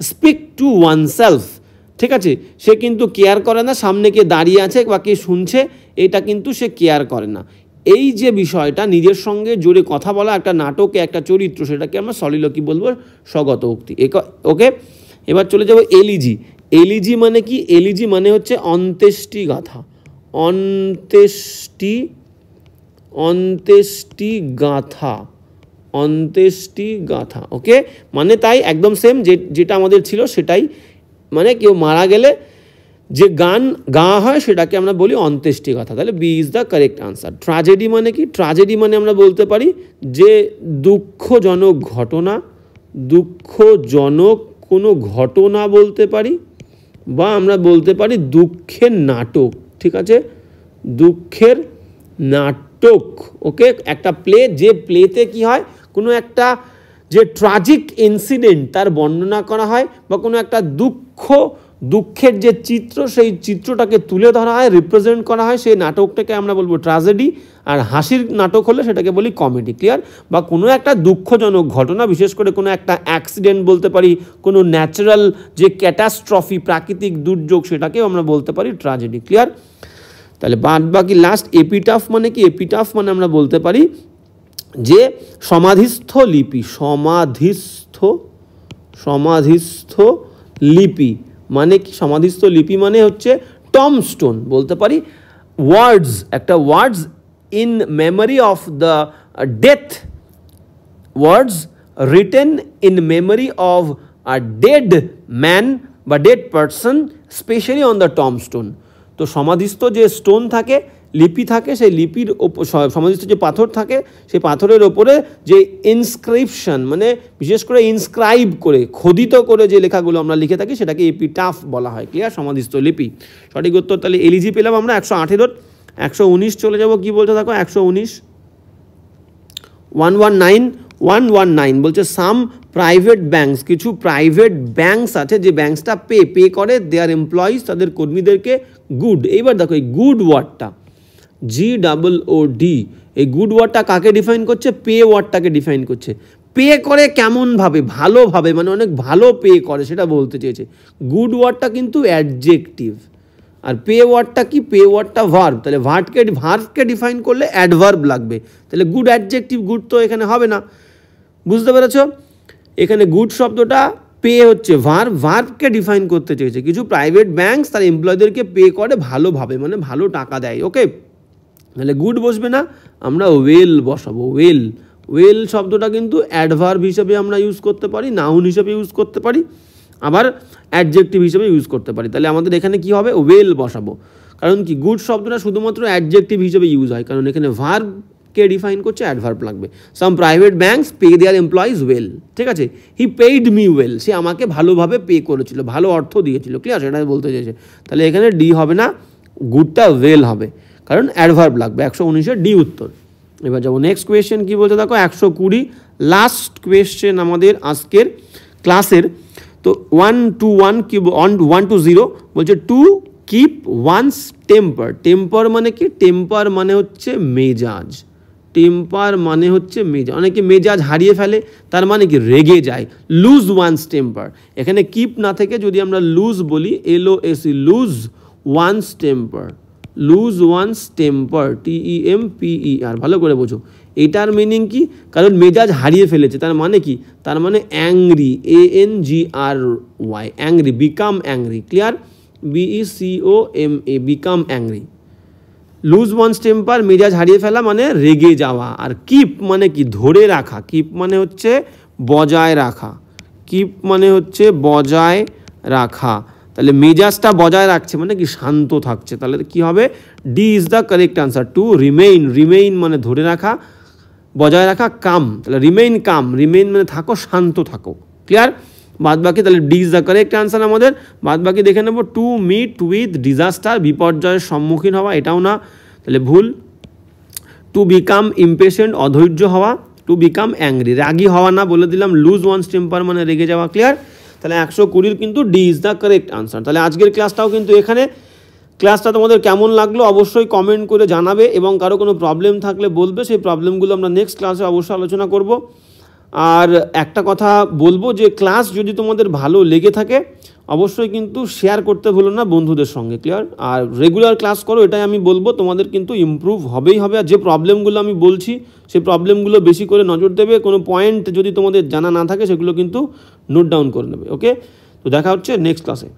স্পিক টু ওয়ানসেলফ, ঠিক আছে, সে কিন্তু কেয়ার করে না সামনে কে দাঁড়িয়ে আছে বা কে শুনছে, এটা কিন্তু সে কেয়ার করে না। এই যে বিষয়টা, নিজের সঙ্গে জোরে কথা বলা, একটা নাটকে একটা চরিত্র, সেটাকে আমরা সলিলকি বলবো, স্বগত উক্তি। ওকে, এবার চলে যাব এলিজি। এলিজি মানে কি? এলিজি মানে হচ্ছে অন্ত্যেষ্টি গাথা, অন্ত্যেষ্টি গাথা। ওকে, মানে তাই একদম সেম যেটা আমাদের ছিল সেটাই, মানে কেউ মারা গেলে যে গান গাওয়া হয় সেটাকে আমরা বলি অন্ত্যেষ্টি গাথা। তাহলে B is the correct answer. Tragedy মানে কি? ট্র্যাজেডি মানে আমরা বলতে পারি যে দুঃখজনক কোনো ঘটনা বলতে পারি, বা আমরা বলতে পারি দুঃখের নাটক, ঠিক আছে, দুঃখের নাটক। ওকে, একটা প্লে, যে প্লেতে কি হয়, কোনো একটা যে ট্র্যাজিক ইনসিডেন্ট তার বর্ণনা করা হয়, বা কোনো একটা দুঃখের যে চিত্র, সেই চিত্রটাকে তুলে ধরা হয়, রিপ্রেজেন্ট করা হয়, সেই নাটকটাকে আমরা বলবো ট্র্যাজেডি। আর হাসির নাটক হলে সেটাকে বলি কমেডি। ক্লিয়ার? বা কোনো একটা দুঃখজনক ঘটনা, বিশেষ করে কোনো একটা অ্যাক্সিডেন্ট বলতে পারি, কোনো ন্যাচারাল যে ক্যাটাস্ট্রফি, প্রাকৃতিক দুর্যোগ, সেটাকেও আমরা বলতে পারি ট্র্যাজেডি। ক্লিয়ার? তাহলে বাদ বাকি লাস্ট এপিটাফ মানে কি? এপিটাফ মানে আমরা বলতে পারি যে সমাধিস্থ লিপি, সমাধিস্থ লিপি মানে কি? সমাধিস্থ লিপি মানে হচ্ছে টমস্টোন বলতে পারি, ওয়ার্ডস, একটা words in memory of the death, words written in memory of a dead man বা dead person, specially on the tombstone. তো সমাধিস্থ যে স্টোন থাকে, লিপি থাকে, সেই লিপির ওপর, সমাধিস্থ যে পাথর থাকে, সেই পাথরের ওপরে যে ইনস্ক্রিপশন, মানে বিশেষ করে ইনস্ক্রাইব করে, খোদিত করে যে লেখাগুলো আমরা লিখে থাকি, সেটাকে এপিটাফ বলা হয়। ক্লিয়ার? সমাধিস্থ লিপি। সঠিক উত্তর তাহলে এলিজি পেলাম আমরা 118। 119 চলে যাব, কি বলতে থাকো, 119 119 বলছে সাম প্রাইভেট ব্যাঙ্কস, কিছু প্রাইভেট ব্যাঙ্কস আছে যে ব্যাঙ্কসটা পে করে দেয়ার এমপ্লয়িজ, তাদের কর্মীদেরকে গুড। এইবার দেখো এই গুড ওয়ার্ডটা, GOOD, এই গুড ওয়ার্ডটা কাকে ডিফাইন করছে? পে ওয়ার্ডটাকে ডিফাইন করছে। পে করে কেমনভাবে? ভালোভাবে, মানে অনেক ভালো পে করে, সেটা বলতে চেয়েছে। গুড ওয়ার্ডটা কিন্তু অ্যাডজেক্টিভ, আর পে ওয়ার্ডটা কি? পে ওয়ার্ডটা ভার্ব। তাহলে ভার্বকে ডিফাইন করলে অ্যাডভার্ব লাগবে, তাহলে গুড অ্যাডজেক্টিভ, গুড তো এখানে হবে না। বুঝতে পেরেছ? এখানে গুড শব্দটা, পে হচ্ছে ভার্বকে ডিফাইন করতে চেয়েছে। কিছু প্রাইভেট ব্যাঙ্কস তার এমপ্লয়ীদেরকে পে করে ভালোভাবে, মানে ভালো টাকা দেয়। ওকে, তাহলে গুড বসবে না, আমরা ওয়েল বসাবো। ওয়েল শব্দটা কিন্তু অ্যাডভার্ব হিসেবে আমরা ইউজ করতে পারি, নাউন হিসেবে ইউজ করতে পারি, আবার অ্যাডজেক্টিভ হিসেবে ইউজ করতে পারি। তাহলে আমাদের এখানে কি হবে? ওয়েল বসাবো। কারণ কি? গুড শব্দটা শুধুমাত্র অ্যাডজেক্টিভ হিসেবে ইউজ হয়, কারণ এখানে ভার্বকে ডিফাইন করছে, অ্যাডভার্ব লাগবে। সাম প্রাইভেট ব্যাঙ্কস পে দেয়ার এমপ্লয়িজ ওয়েল, ঠিক আছে, হি পেইড মি ওয়েল, সে আমাকে ভালোভাবে পে করেছিল, ভালো অর্থ দিয়েছিল। ক্লিয়ার? সেটা বলতে চেয়েছে। তাহলে এখানে ডি হবে না, গুডটা ওয়েল হবে, কারণ অ্যাডভার্ব লাগবে। 119 ডি উত্তর। এবার যাবো নেক্সট কোয়েশ্চেন, কি বলতে দেখো 120, লাস্ট কোয়েশ্চেন আমাদের আজকের ক্লাসের। তো 1 to 1 কি 1 to 0 বলছে to keep one's temper. Temper মানে কি? টেম্পার মানে হচ্ছে মেজাজ। টেম্পার মানে হচ্ছে মেজাজ। অনেকে মেজাজ হারিয়ে ফেলে, তার মানে কি? রেগে যায়। লুজ ওয়ান্স টেম্পার, এখানে কিপ না থেকে যদি আমরা লুজ বলি, LOS, lose one's temper, lose one's temper, TEMPER, ভালো করে বোঝো। এটার মিনিং কি? কারণ মেজাজ হারিয়ে ফেলেছে, তার মানে কি? তার মানে angry, ANGRY, angry, become angry, clear? BECOMA, become angry. Loose one's temper, মেজাজ হারিয়ে ফেলা মানে রেগে যাওয়া। আর কিপ মানে কি? ধরে রাখা। কিপ মানে হচ্ছে বজায় রাখা। কিপ মানে হচ্ছে বজায় রাখা। তাহলে মেজাজটা বজায় রাখছে মানে কি? শান্ত থাকছে। তাহলে কি হবে? D is the correct answer. To remain, remain মানে ধরে রাখা, বজায় রাখা, কাম, তাহলে রিমেইন কাম, রিমেইন মানে থাকো, শান্ত থাকো, ক্লিয়ার? বাদ বাকি তাহলে D is the correct answer আমাদের। বাদ বাকি দেখে নেব। টু মিট উইথ ডিজাস্টার, বিপর্যয়ের সম্মুখীন হওয়া, এটাও না, তাহলে ভুল। টু বিকাম ইমপেশেন্ট, অধৈর্য হওয়া। টু বিকাম অ্যাংরি, রাগি হওয়া না, বলে দিলাম। লুজ ওয়ান্স টেম্পার মানে রেগে যাওয়া, ক্লিয়ার? তাহলে 120 কিন্তু D is the correct answer. তাহলে আজকের ক্লাসটাও কিন্তু এখানে। ক্লাসটা তোমাদের কেমন লাগলো অবশ্যই কমেন্ট করে জানাবে, এবং কারো কোনো প্রবলেম থাকলে বলবে, সেই প্রবলেমগুলো আমরা নেক্সট ক্লাসে অবশ্যই আলোচনা করব। আর একটা কথা বলবো যে ক্লাস যদি তোমাদের ভালো লেগে থাকে অবশ্যই কিন্তু শেয়ার করতে ভুলো না বন্ধুদের সঙ্গে, ক্লিয়ার? আর রেগুলার ক্লাস করো, এটাই আমি বলবো। তোমাদের কিন্তু ইমপ্রুভ হবেই হবে। আর যে প্রবলেমগুলো আমি বলছি সেই প্রবলেমগুলো বেশি করে নজর দেবে। কোনো পয়েন্ট যদি তোমাদের জানা না থাকে সেগুলো কিন্তু নোট ডাউন করে নেবে, ওকে? তো দেখা হচ্ছে নেক্সট ক্লাসে।